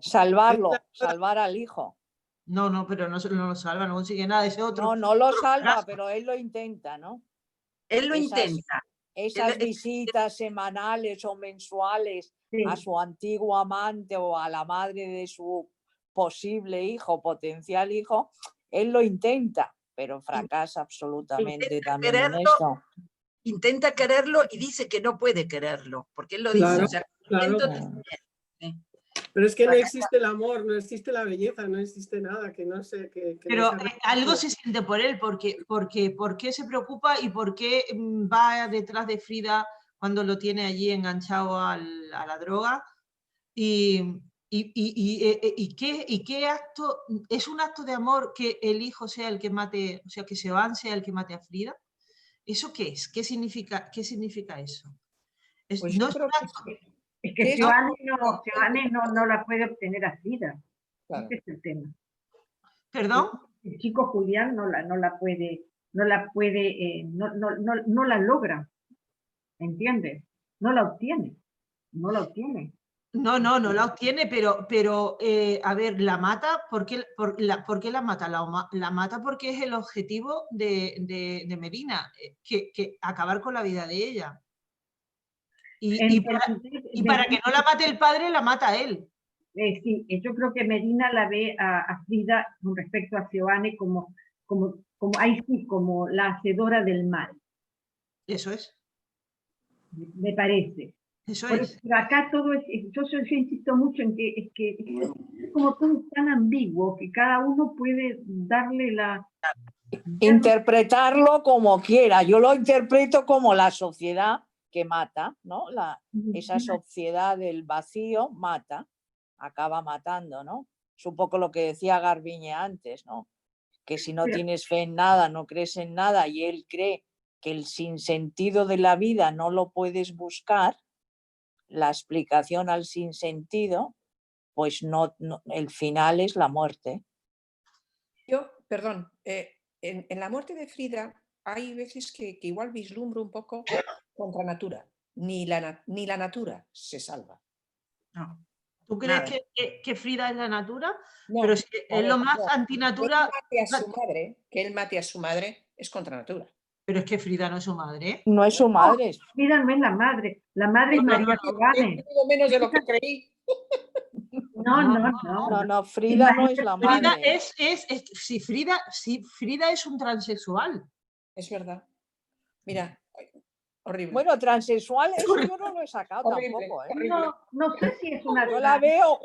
Salvar al hijo. No, pero no lo salva, no consigue nada. Ese otro. No lo salva, pero él lo intenta, ¿no? Él lo intenta. Esas visitas semanales o mensuales a su antiguo amante o a la madre de su posible hijo, potencial hijo, él lo intenta, pero fracasa absolutamente también en esto. Intenta quererlo y dice que no puede quererlo, porque él lo dice. O sea, pero es que no existe el amor, no existe la belleza, no existe nada, que no sé. Pero algo se siente por él, porque ¿por qué se preocupa y por qué va detrás de Frida cuando lo tiene allí enganchado a la droga? ¿Y qué acto? ¿Es un acto de amor que el hijo sea el que mate, o sea, que Seoane sea el que mate a Frida? ¿Eso qué es? ¿Qué significa eso? Es que Seoane no la puede obtener a Frida. Claro. Ese es el tema. ¿Perdón? El chico Julián no la logra. ¿Entiendes? No la obtiene. No la obtiene, pero a ver, la mata, ¿por qué la mata? La mata porque es el objetivo de Medina, que acabar con la vida de ella. Y para que no la mate el padre, la mata él. Sí, yo creo que Medina la ve a Frida con respecto a Seoane como ahí sí, como la hacedora del mal. Eso es. Me parece. Eso Pero es. acá todo es, yo insisto mucho en que es como todo es tan ambiguo que cada uno puede darle la... Interpretarlo como quiera. Yo lo interpreto como la sociedad que mata, ¿no? Esa sociedad del vacío mata, acaba matando, ¿no? Es un poco lo que decía Garbiñe antes, ¿no? Que si no tienes fe en nada, no crees en nada, y él cree que el sinsentido de la vida no lo puedes buscar, la explicación al sinsentido, pues no, el final es la muerte. Yo, perdón, en la muerte de Frida hay veces que igual vislumbro un poco contra natura. Ni la natura se salva. No. ¿Tú crees que Frida es la natura? No, pero si es lo más antinatura. Que él mate a su madre es contra natura. Pero es que Frida no es su madre. No es su madre. Frida no es la madre. La madre es María Seoane. Menos de lo que creí. No, Frida no es la madre. Frida es un transexual. Es verdad. Mira, horrible. Bueno, transexual, eso yo no lo he sacado tampoco. No sé si es una... Yo la veo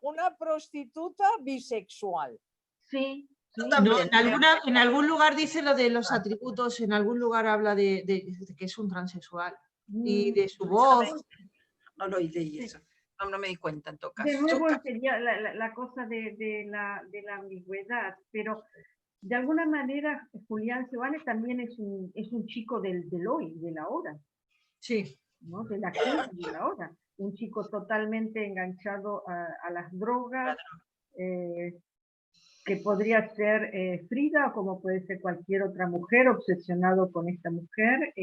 una prostituta bisexual. Sí. No, en algún lugar dice lo de los atributos, en algún lugar habla de que es un transexual y de su voz. No lo oí eso. No me di cuenta en todo caso. De nuevo sería la cosa de la ambigüedad, pero de alguna manera Julián Seoane también es un chico del hoy, de la hora. Sí. ¿No? De la aquí y de la hora. Un chico totalmente enganchado a las drogas, que podría ser Frida o como puede ser cualquier otra mujer obsesionado con esta mujer.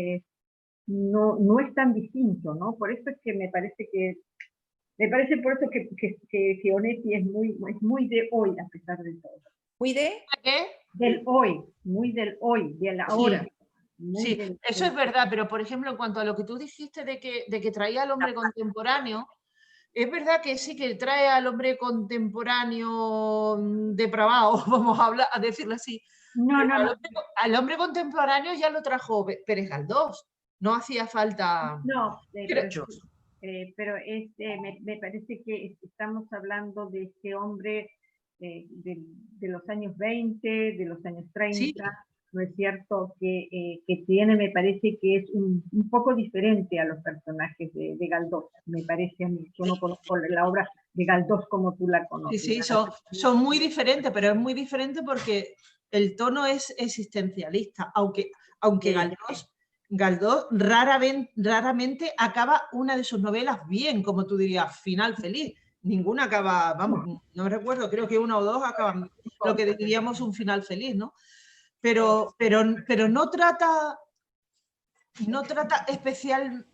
No es tan distinto, ¿no? Por eso es que me parece por eso que Onetti es muy de hoy, a pesar de todo. ¿Muy de? ¿Qué? Del hoy, muy del hoy, de la hora. Sí, eso es verdad, pero por ejemplo, en cuanto a lo que tú dijiste de que traía al hombre contemporáneo, es verdad que sí que trae al hombre contemporáneo depravado, vamos a decirlo así. Al hombre contemporáneo ya lo trajo Pérez Galdós, no hacía falta... pero me parece que estamos hablando de este hombre de los años 20, de los años 30, ¿sí? ¿No es cierto? Que tiene, me parece que es un poco diferente a los personajes de Galdós, me parece a mí. Yo no conozco la obra de Galdós como tú la conoces. Sí, son muy diferentes, pero es muy diferente porque el tono es existencialista, aunque Galdós raramente acaba una de sus novelas bien, como tú dirías, final feliz. Ninguna acaba, vamos, no recuerdo, creo que una o dos acaban lo que diríamos un final feliz, ¿no? Pero no trata especial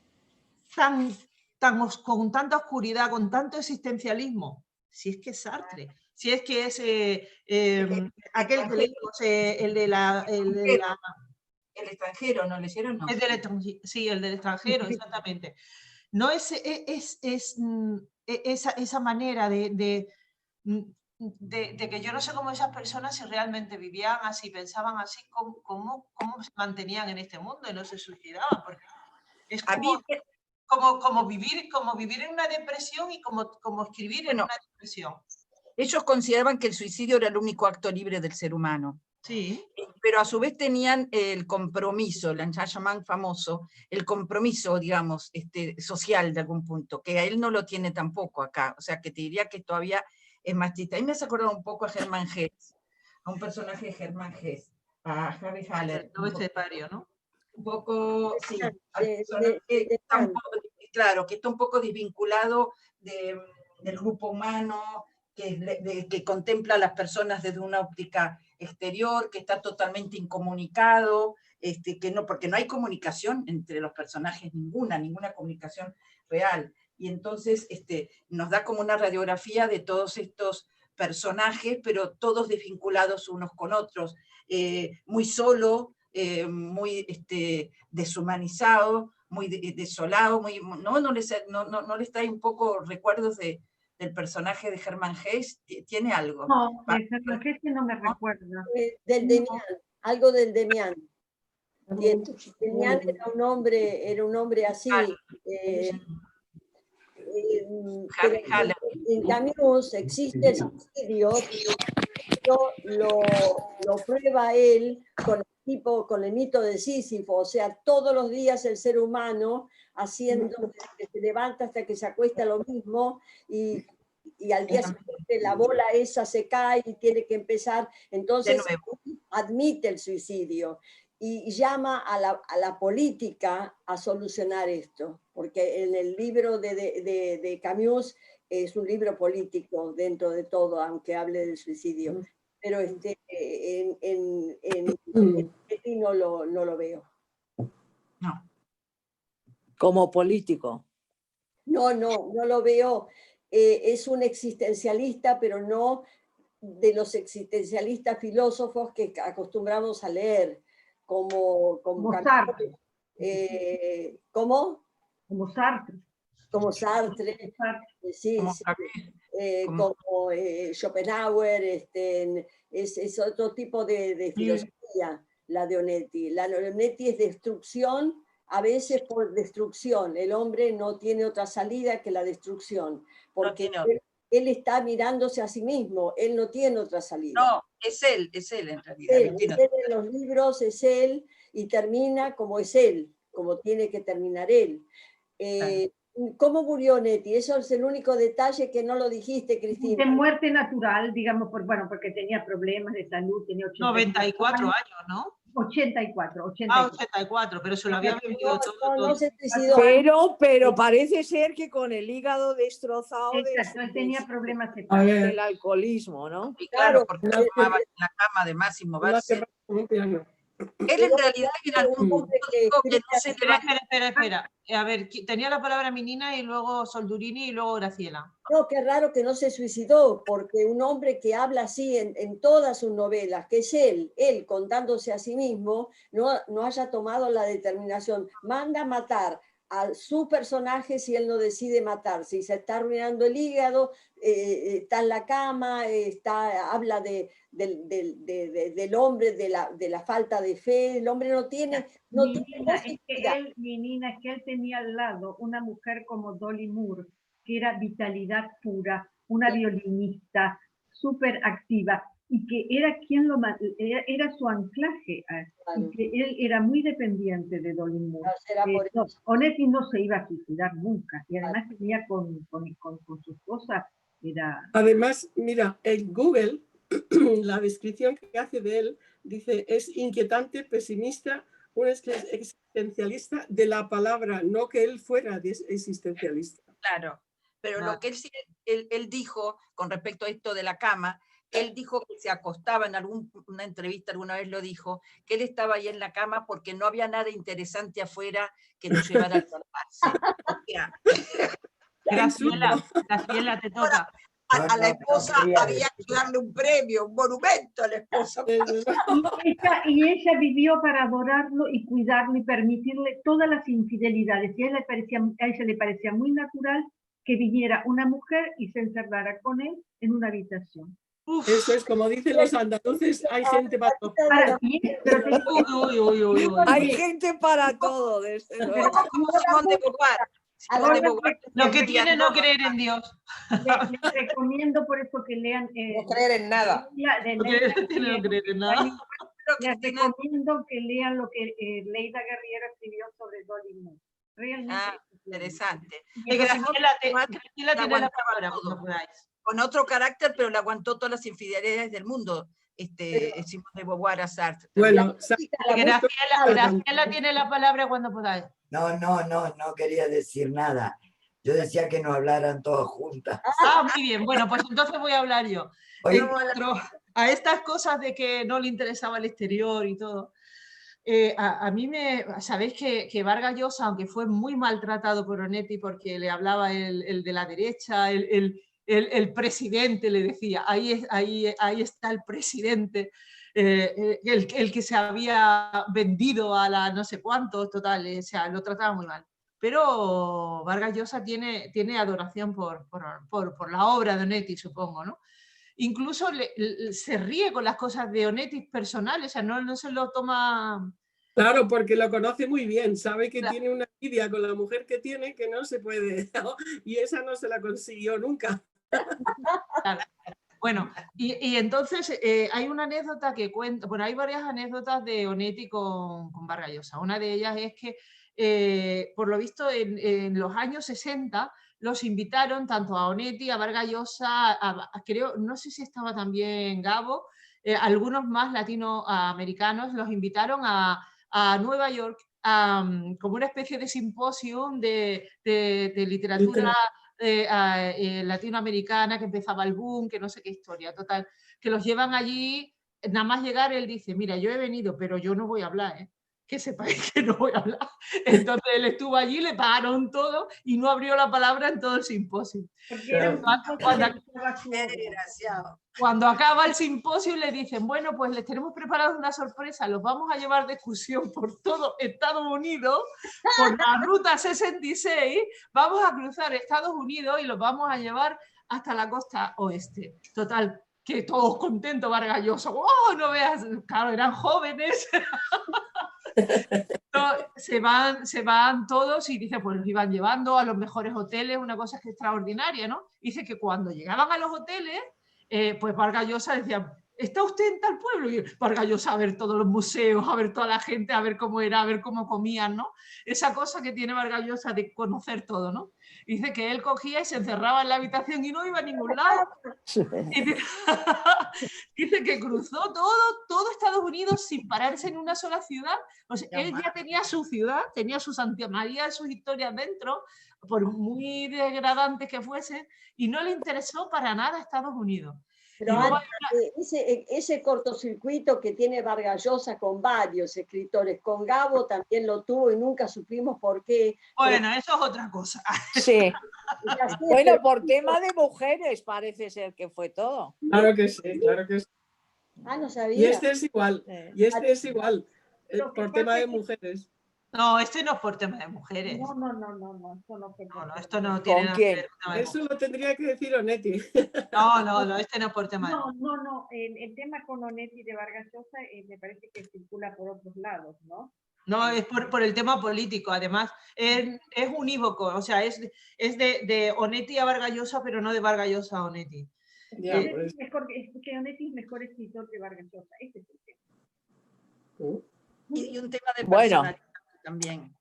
con tanta oscuridad, con tanto existencialismo. Si es que es Sartre, si es que es aquel que leímos, el de la... El extranjero, ¿no leyeron? No. Sí, el del extranjero, exactamente. No es esa manera de que yo no sé cómo esas personas si realmente vivían así, pensaban así, cómo se mantenían en este mundo y no se suicidaban. Porque es como vivir en una depresión y como escribir en una depresión. Ellos consideraban que el suicidio era el único acto libre del ser humano. Sí. Pero a su vez tenían el compromiso, el Saint-Germain famoso, el compromiso, digamos, social de algún punto, que a él no lo tiene tampoco acá. O sea, que te diría que todavía es más triste. A mí me hace acordar un poco a Hermann Hesse, a un personaje de Hermann Hesse, a Harry Haller. No es separio, ¿no? Un poco, sí. Claro, que está un poco desvinculado del grupo humano, que contempla a las personas desde una óptica exterior, que está totalmente incomunicado, porque no hay comunicación entre los personajes, ninguna comunicación real. y entonces nos da como una radiografía de todos estos personajes, pero todos desvinculados unos con otros, muy solo, muy deshumanizado, muy desolado, ¿no les trae un poco recuerdos del personaje de Hermann Hesse? ¿Tiene algo? No, de Hermann Hesse no me recuerda. Del Demián, algo del Demián. Demián era un hombre así. Pero en Camus existe el suicidio, lo prueba él con el mito de Sísifo, o sea, todos los días el ser humano haciendo, que se levanta hasta que se acuesta lo mismo, y al día siguiente la bola esa se cae y tiene que empezar, entonces admite el suicidio y llama a la política a solucionar esto, porque en el libro de Camus es un libro político dentro de todo, aunque hable del suicidio, pero en no lo veo. No. Como político. No lo veo. Es un existencialista, pero no de los existencialistas filósofos que acostumbramos a leer, como Sartre. ¿Cómo? Como Sartre. Como Sartre, sí, como Schopenhauer, es otro tipo de filosofía, la de Onetti. La de Onetti es destrucción, a veces por destrucción. El hombre no tiene otra salida que la destrucción, porque él está mirándose a sí mismo, él no tiene otra salida. No, es él en realidad. Él en los libros es él y termina como es él, como tiene que terminar él. ¿Cómo murió Onetti? Eso es el único detalle que no lo dijiste, Cristina. De muerte natural, digamos, porque tenía problemas de salud, tenía 94 años, ¿no? 84. 84, pero se lo había bebido todo. No se suicidó. Pero parece ser que con el hígado destrozado exacto, él tenía problemas del alcoholismo, ¿no? Y claro, porque no tomaba en la cama de Máximo Barce. Él en realidad en algún punto dijo que no se Espera. A ver, tenía la palabra Minina y luego Soldurini y luego Graciela. No, qué raro que no se suicidó, porque un hombre que habla así en todas sus novelas, que es él contándose a sí mismo, no haya tomado la determinación. Manda a matar a su personaje si él no decide matar, si se está arruinando el hígado, está en la cama, habla del hombre, de la falta de fe. El hombre no tiene... Nina, es que él tenía al lado una mujer como Dolly Moore, que era vitalidad pura, una violinista súper activa, y que era era su anclaje, y que él era muy dependiente de Dolly Moore. Onetti no se iba a suicidar nunca, y además tenía con su esposa, Además, mira, en Google, la descripción que hace de él, dice, es inquietante, pesimista, un existencialista de la palabra, no que él fuera existencialista. Claro, pero lo que él dijo con respecto a esto de la cama, él dijo que se acostaba en una entrevista, alguna vez lo dijo, que él estaba ahí en la cama porque no había nada interesante afuera que lo llevara al salvarse. Graciela, te toca. A la esposa había que darle un premio, un monumento a la esposa. Y ella vivió para adorarlo y cuidarlo y permitirle todas las infidelidades. Y a ella le parecía muy natural que viniera una mujer y se encerrara con él en una habitación. Eso es, como dicen los andaluces, hay gente para todo. Hay gente para todo, desde luego. Lo que tiene no creer en Dios. Les recomiendo por eso que lean... no creer en nada. No creer en nada. Les recomiendo que lean lo que Leida Guerriero escribió sobre Dolly Moore. Realmente interesante. Graciela tiene la palabra, cuando podáis. Con otro carácter, pero le aguantó todas las infidelidades del mundo. Simón de Beauvoir a Sartre. Bueno, Graciela tiene la palabra cuando podáis. No quería decir nada. Yo decía que no hablaran todas juntas. Muy bien. Bueno, pues entonces voy a hablar yo. A estas cosas de que no le interesaba el exterior y todo. a mí sabéis que Vargas Llosa, aunque fue muy maltratado por Onetti porque le hablaba el de la derecha, el presidente, le decía, ahí está el presidente, el que se había vendido a la no sé cuánto, total, o sea, lo trataba muy mal. Pero Vargas Llosa tiene adoración por la obra de Onetti, supongo, ¿no? Incluso se ríe con las cosas de Onetti personales, o sea, no se lo toma... Claro, porque lo conoce muy bien, sabe que tiene una envidia con la mujer que tiene que no se puede, ¿no? Y esa no se la consiguió nunca. Claro. Bueno, y entonces hay una anécdota que cuenta, bueno, hay varias anécdotas de Onetti con Vargas Llosa. Una de ellas es que, por lo visto, en los años 60 los invitaron tanto a Onetti, a Vargas Llosa, creo, no sé si estaba también Gabo, algunos más latinoamericanos, los invitaron a Nueva York como una especie de simposium de literatura latinoamericana, que empezaba el boom, que no sé qué historia, total, que los llevan allí, nada más llegar él dice, mira, yo he venido, pero yo no voy a hablar, ¿eh? Que sepáis que no voy a hablar. Entonces él estuvo allí, le pagaron todo y no abrió la palabra en todo el simposio. Cuando acaba el simposio le dicen, bueno, pues les tenemos preparado una sorpresa, los vamos a llevar de excursión por todo Estados Unidos, por la ruta 66, vamos a cruzar Estados Unidos y los vamos a llevar hasta la costa oeste. Total, que todos contentos, Vargas Llosa, ¡oh, no veas! Claro, eran jóvenes. Se van todos y dice, pues los iban llevando a los mejores hoteles, una cosa que es extraordinaria, ¿no? Dice que cuando llegaban a los hoteles, pues Vargas Llosa decía, ¿está usted en tal pueblo? Y Vargas Llosa a ver todos los museos, a ver toda la gente, a ver cómo era, a ver cómo comían, ¿no? Esa cosa que tiene Vargas Llosa de conocer todo, ¿no? Dice que él cogía y se encerraba en la habitación y no iba a ningún lado. Dice que cruzó todo Estados Unidos sin pararse en una sola ciudad. O sea, él ya tenía su ciudad, tenía su Santa María, sus historias dentro, por muy degradantes que fuesen, y no le interesó para nada Estados Unidos. Pero ese cortocircuito que tiene Vargas Llosa con varios escritores, con Gabo también lo tuvo y nunca supimos por qué. Bueno, eso es otra cosa. Sí. Bueno, por tema de mujeres parece ser que fue todo. Claro que sí, claro que sí. Ah, no sabía. Y este es igual, por tema de mujeres. No, este no es por tema de mujeres. No, esto no fue. No, esto no tiene nada que ver con tema de Eso lo tendría que decir Onetti. No, este no es por tema de mujeres. No, el tema con Onetti de Vargas Llosa me parece que circula por otros lados, ¿no? No, es por el tema político, además es unívoco, o sea, es de Onetti a Vargas Llosa, pero no de Vargas Llosa a Onetti. Ya, es que Onetti es mejor escritor que Vargas Llosa, ese es el tema. Y un tema de personalidad también.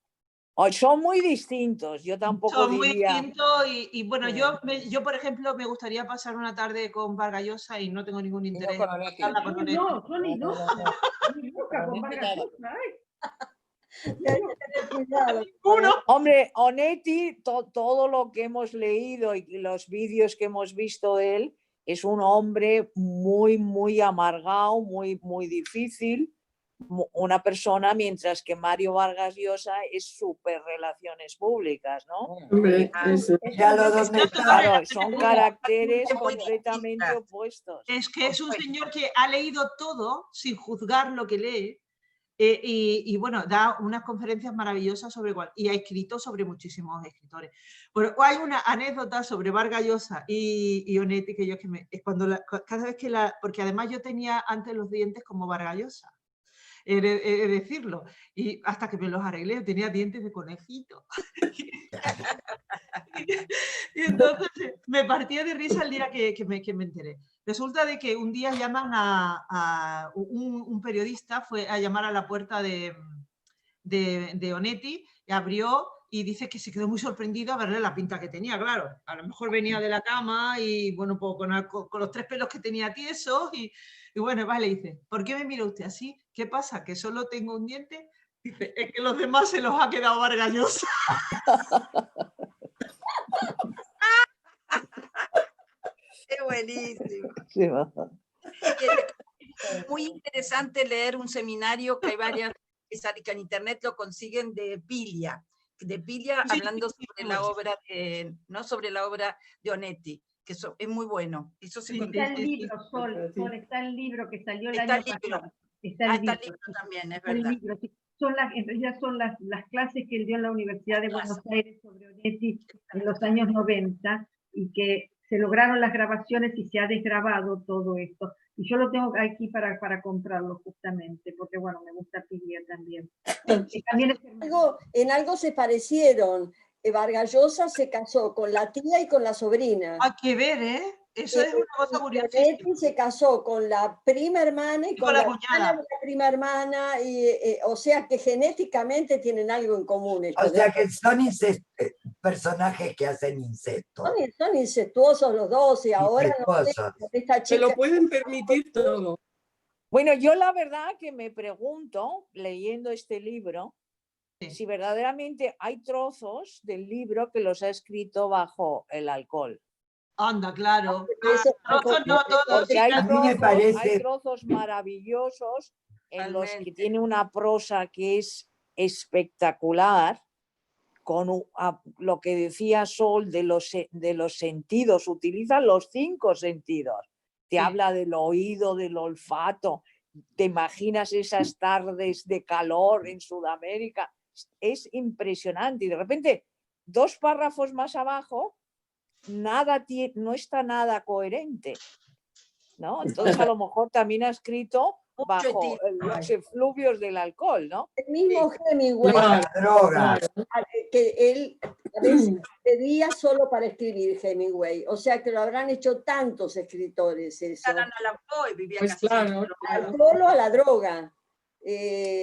Son muy distintos, yo tampoco son muy diría... distintos y bueno, yo por ejemplo me gustaría pasar una tarde con Vargas Llosa y no tengo ningún interés en pasarla con Onetti. No, Tony, no. Nunca con Vargas Llosa, Hombre, Onetti, todo lo que hemos leído y los vídeos que hemos visto de él, es un hombre muy, muy amargado, muy, muy difícil, una persona, mientras que Mario Vargas Llosa es súper relaciones públicas, ¿no? Claro, son caracteres completamente opuestos. Es que es un señor que ha leído todo sin juzgar lo que lee. Y bueno, da unas conferencias maravillosas sobre y ha escrito sobre muchísimos escritores. Bueno, hay una anécdota sobre Vargas Llosa y Onetti que yo cada vez que porque además yo tenía antes los dientes como Vargas Llosa, he de decirlo, y hasta que me los arreglé tenía dientes de conejito. Y entonces me partía de risa el día que me enteré. Resulta de que un día llaman a un periodista, fue a llamar a la puerta de Onetti, y abrió y dice que se quedó muy sorprendido a verle la pinta que tenía, claro. A lo mejor venía de la cama y bueno, pues, con los 3 pelos que tenía tiesos y bueno, le dice, ¿por qué me mira usted así? ¿Qué pasa? ¿Que solo tengo un diente? Dice, es que los demás se los ha quedado Vargas Llosa. ¡Qué buenísimo! Sí, muy interesante leer un seminario que hay varias que en internet lo consiguen de Pilia, Sí, hablando sí, sobre sí, la sí. obra, ¿no? Sobre la obra de Onetti, que es muy bueno. Eso se Sí, consigue. Está el sí, libro, sí. Sol, está el libro que salió el Está año el libro. pasado. Está Ah, el está el libro. libro también, es Está el verdad. libro, sí. En realidad son las clases que él dio en la Universidad de Buenos Aires sobre Onetti en los años 90 y que se lograron las grabaciones y se ha desgrabado todo esto. Y yo lo tengo aquí para comprarlo justamente, porque bueno, me gusta Pilia también. También es En algo se parecieron. Vargas Llosa se casó con la tía y con la sobrina. Hay que ver, ¿eh? Eso es una cosa curiosísima. Onetti se casó con la prima hermana y con la hermana cuñada. de la prima hermana, o sea que genéticamente tienen algo en común. O sea que son personajes que hacen incesto. Son incestuosos los dos y ahora no sé, Incestuosos. esta Se lo chica. pueden permitir todo. Bueno, yo la verdad que me pregunto, leyendo este libro, si verdaderamente hay trozos del libro que los ha escrito bajo el alcohol. Anda, claro. Eso- Trozos no todos. Porque sí, hay A mí me trozos, parece- hay trozos maravillosos en los que Totalmente. tiene una prosa que es espectacular, con lo que decía Sol de los sentidos, utiliza los 5 sentidos. Te Sí. habla del oído, del olfato, te imaginas esas tardes de calor en Sudamérica. Es impresionante. Y de repente, 2 párrafos más abajo, no está nada coherente, ¿no? Entonces a lo mejor también ha escrito Mucho bajo estilo. los efluvios del alcohol, ¿no? El mismo Hemingway, Claro, Drogas. que él a veces bebía solo para escribir Hemingway. O sea que lo habrán hecho tantos escritores eso. Allan Poe vivía Pues casi claro, siempre Al drogado. solo a la droga.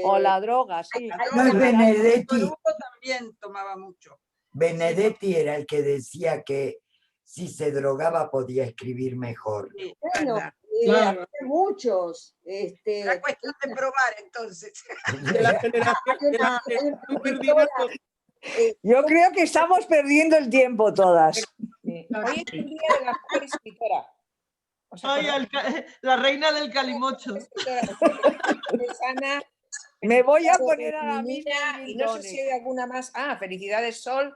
O la droga, sí. La hay No es droga, Benedetti. Víctor Hugo también tomaba mucho. Benedetti era el que decía que si se drogaba podía escribir mejor. Sí, Bueno, verdad. Claro. hay muchos. Era cuestión de probar entonces. de la generación, Hay de la una generación perdida. escritora, Yo creo que estamos perdiendo el tiempo todas. Hoy es el día de la mujer escritora. ¿Os Ay, acordáis? la reina del calimocho. Es Ana, Me voy a felicidades, poner ahora mismo Nina, el y no sé Gin si hay alguna más. Ah, felicidades, Sol.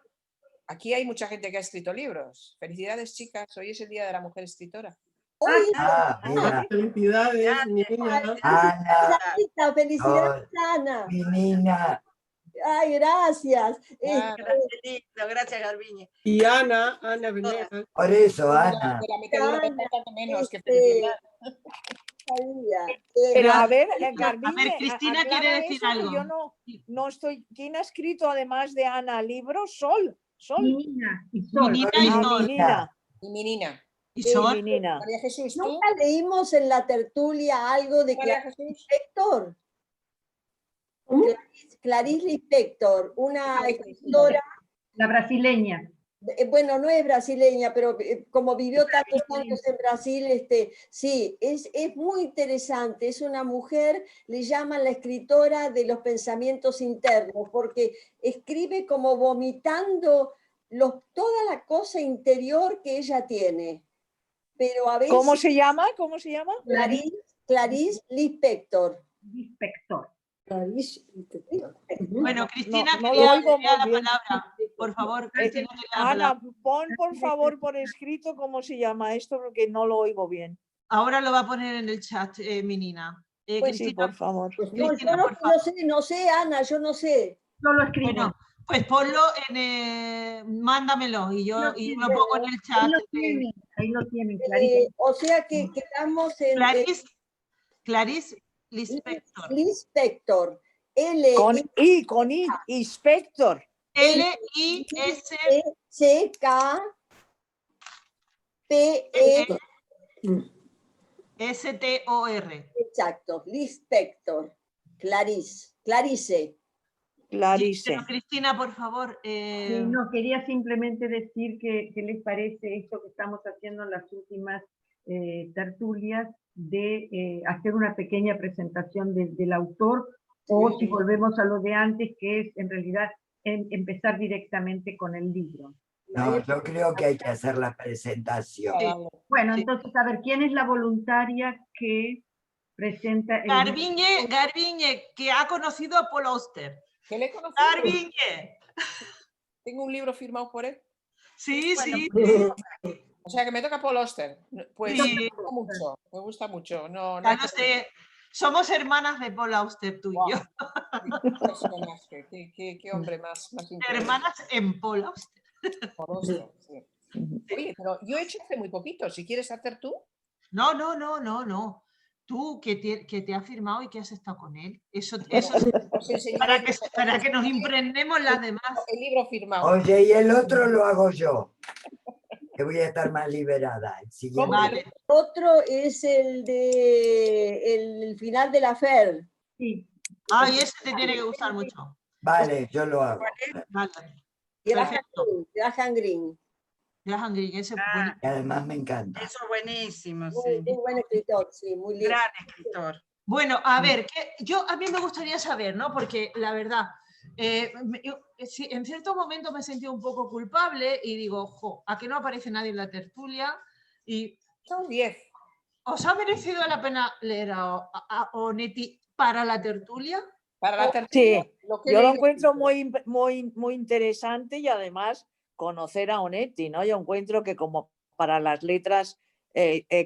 Aquí hay mucha gente que ha escrito libros. Felicidades, chicas. Hoy es el día de la mujer escritora. hoy Ah, mira. Felicidades, niña. Ana, Anita, felicidades, Ana. mi niña. Ay, gracias. Claro. Qué lindo, gracias, Garbiñe. Y Ana Venegas. Por eso, De Ana. la metedura de pata de menos que Este, felicidad. sabía. Pero a ver, A ver, Garbiñe, Cristina quiere aclara decir eso, que algo. yo no estoy. ¿Quién ha escrito además de Ana libros? Sol. Mi niña y Sol. Minina Ay, y Ah, Sol. mi Nina. Y mi Nina. ¿Y Sí, Sol? mi Nina. María Jesús, ¿tú? Nunca leímos en la tertulia algo de María Clarice Jesús. Lispector. Clarice Lispector, una escritora, La brasileña. bueno, no es brasileña, pero como vivió tantos años en Brasil, sí, es muy interesante. Es una mujer, le llaman la escritora de los pensamientos internos, porque escribe como vomitando toda la cosa interior que ella tiene. Pero a veces... ¿Cómo se llama? ¿Cómo se llama? Clarice Lispector. Lispector. Bueno, Cristina no quería lo oigo quería la muy bien. palabra. Por favor, Cristina quería la Ana, palabra. pon por favor por escrito cómo se llama esto porque no lo oigo bien. Ahora lo va a poner en el chat, Minina. Sí, Cristina, por favor. No, Cristina, yo por favor. no sé, Ana, yo no sé. Yo lo escribo. Bueno, pues ponlo mándamelo y yo lo pongo en el chat. Ahí lo tienen, Clarice. O sea que quedamos en Clarice Lispector. Lispector. Con I, Inspector. L-I-S-C-K-P-E. S-T-O-R. Exacto, Lispector. Clarice. Clarice. Pero, Cristina, por favor. Sí, no, quería simplemente decir que les parece esto que estamos haciendo en las últimas tertulias de hacer una pequeña presentación del autor, o si volvemos a lo de antes, que es en realidad empezar directamente con el libro. No, yo creo que hay que hacer la presentación. Bueno, entonces, a ver, ¿quién es la voluntaria que presenta el Garbiñe, que ha conocido a Paul Auster. ¿Qué le conocí? Garbiñe. ¿Tengo un libro firmado por él? Sí, sí. O sea, que me toca Paul Auster. Pues Sí. me gusta mucho. No, Ya lo sé. Somos hermanas de Paul Auster, tú y yo. personaje, qué hombre más interesante. Hermanas en Paul Auster. Paul Auster, sí. Oye, pero yo he hecho hace muy poquito. Si quieres hacer tú. No. Tú que te has firmado y que has estado con él. Eso para que nos impregnemos las demás. El libro firmado. Oye, y el otro lo hago yo, que voy a estar más liberada. El siguiente. Vale. Otro es el de el final de la FER. Sí. Ay, ese te tiene que gustar mucho. Vale, yo lo hago. Vale. Graham Greene. Graham Greene, ese es bueno. Y además me encanta. Eso es buenísimo, Muy buen escritor, sí, muy lindo. Gran escritor. Bueno, a ver, a mí me gustaría saber, ¿no? Porque la verdad, en cierto momento me he sentido un poco culpable y digo, jo, ¿a qué no aparece nadie en la tertulia? Y son 10. ¿Os ha merecido la pena leer a Onetti para la tertulia? Para la tertulia. Sí, yo lo encuentro muy interesante y además conocer a Onetti, ¿no? Yo encuentro que como para las letras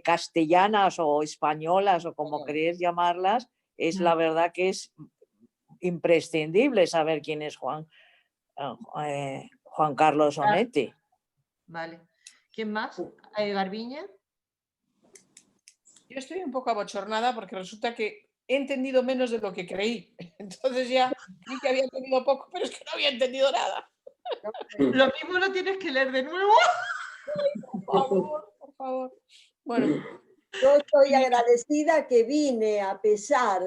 castellanas o españolas o como queréis llamarlas, es la verdad que es imprescindible saber quién es Juan Carlos Onetti. Vale. ¿Quién más? ¿Garbiñe? Yo estoy un poco abochornada porque resulta que he entendido menos de lo que creí. Entonces ya creí que había entendido poco, pero es que no había entendido nada. Lo mismo lo tienes que leer de nuevo. Por favor. Bueno. Yo estoy agradecida que vine a pesar,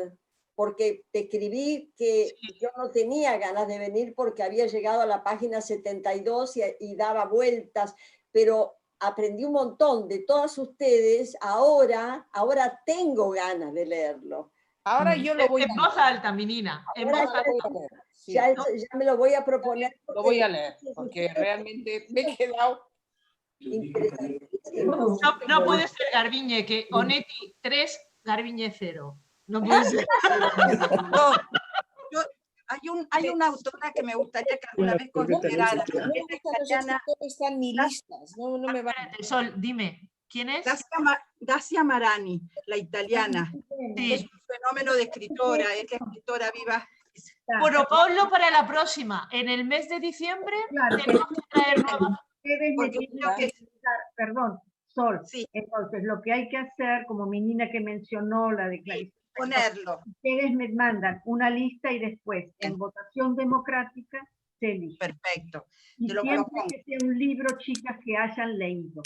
porque te escribí que yo no tenía ganas de venir porque había llegado a la página 72 y daba vueltas, pero aprendí un montón de todas ustedes. Ahora tengo ganas de leerlo. Ahora yo lo voy a leer. En voz alta, mi Nina. Ya me lo voy a proponer. Lo voy a leer, porque realmente me he quedado... No puede ser, Garbiñe, que Onetti 3, Garbiñe 0. No puede ser. Hay una autora que me gustaría que alguna vez considerara. Están ni listas. No me van. Sol, dime, ¿quién es? Dacia Marani, la italiana. Sí. Es un fenómeno de escritora, es la escritora viva. Bueno, ponlo para la próxima. En el mes de diciembre tenemos que traer nuevas. Perdón, Sol. Sí. Entonces, lo que hay que hacer, como mi Nina que mencionó, la de Clarice, ponerlo. Ustedes me mandan una lista y después, en votación democrática, se elige. Perfecto. Y siempre que sea un libro, chicas, que hayan leído.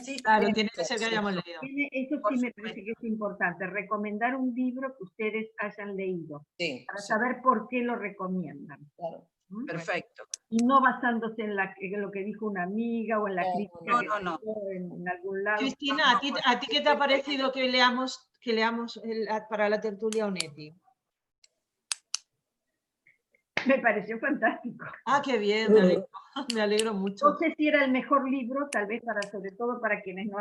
Sí, claro, tiene que ser que hayamos leído. Eso sí me parece que es importante, recomendar un libro que ustedes hayan leído, para saber por qué lo recomiendan. Claro. Perfecto. Y no basándose en lo que dijo una amiga o en la crítica en algún lado. Cristina, ¿a ti qué te ha parecido que leamos para la tertulia Onetti? Me pareció fantástico. Ah, qué bien, me alegro mucho. No sé si era el mejor libro, tal vez sobre todo para quienes no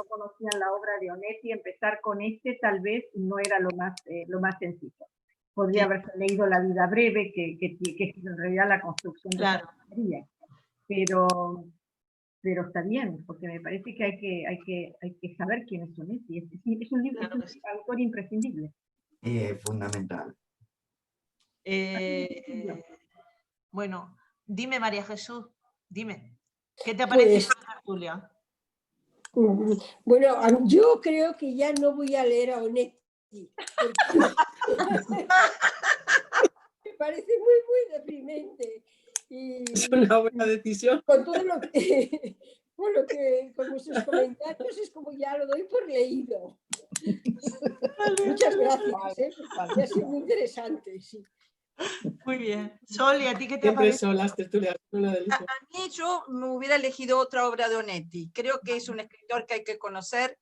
conocían la obra de Onetti, empezar con este tal vez no era lo más sencillo. Podría haberse leído La vida breve, que es en realidad la construcción de la teoría. Pero está bien, porque me parece que hay que saber quién es Onetti. Es un libro, es un autor imprescindible. Es fundamental. Bueno, dime, María Jesús, dime, ¿qué te ha parecido la tertulia? Bueno, yo creo que ya no voy a leer a Onetti. Me parece muy deprimente. Es una buena decisión. Con todo lo que... con vuestros comentarios es como ya lo doy por leído. Muchas gracias, ha sido muy interesante, sí. Muy bien. Sol, ¿y a ti qué te ha parecido? Son las tertulias, una delicia. A mí yo me hubiera elegido otra obra de Onetti. Creo que es un escritor que hay que conocer.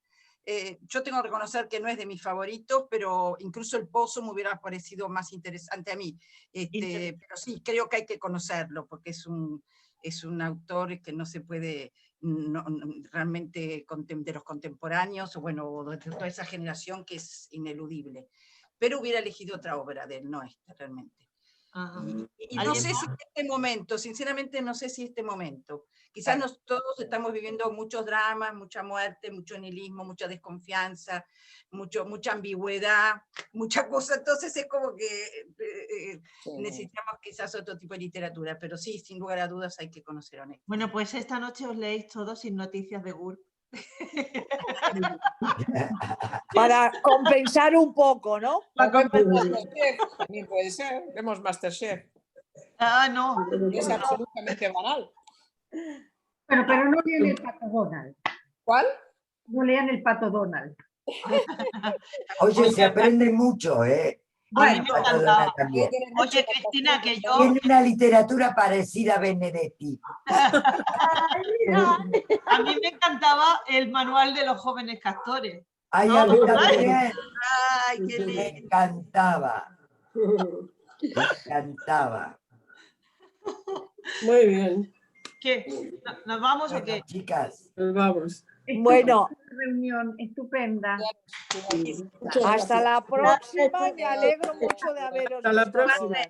Yo tengo que reconocer que no es de mis favoritos, pero incluso El Pozo me hubiera parecido más interesante a mí. Pero sí, creo que hay que conocerlo, porque es un es un autor que no se puede realmente de los contemporáneos, o bueno, de toda esa generación que es ineludible. Pero hubiera elegido otra obra de él, no esta realmente. Y no sé si este momento, sinceramente no sé si este momento. Quizás todos estamos viviendo muchos dramas, mucha muerte, mucho nihilismo, mucha desconfianza, mucha ambigüedad, mucha cosa. Entonces es como que necesitamos quizás otro tipo de literatura, pero sí, sin lugar a dudas hay que conocer a Onetti. Bueno, pues esta noche os leéis todos Sin noticias de Gurb. Para compensar un poco, ¿no? También puede ser, vemos Masterchef. Ah, no. Es absolutamente banal. Pero no lean el Pato Donald. ¿Cuál? No lean el Pato Donald. Oye, se aprende mucho, ¿eh? A mí me Pato encantaba. Donald también. Oye, Cristina, que yo... Tiene una literatura parecida a Benedetti. A mí me encantaba el manual de los jóvenes castores. Ay, ¿no? a mí también. Ay, qué lindo. Me encantaba. Me encantaba. Muy bien. ¿Qué? ¿Nos vamos o Bueno, qué? chicas, Nos vamos. Bueno. Reunión estupenda. Muchas Hasta gracias. la próxima. Me alegro mucho de haberos Hasta la visto próxima. todas.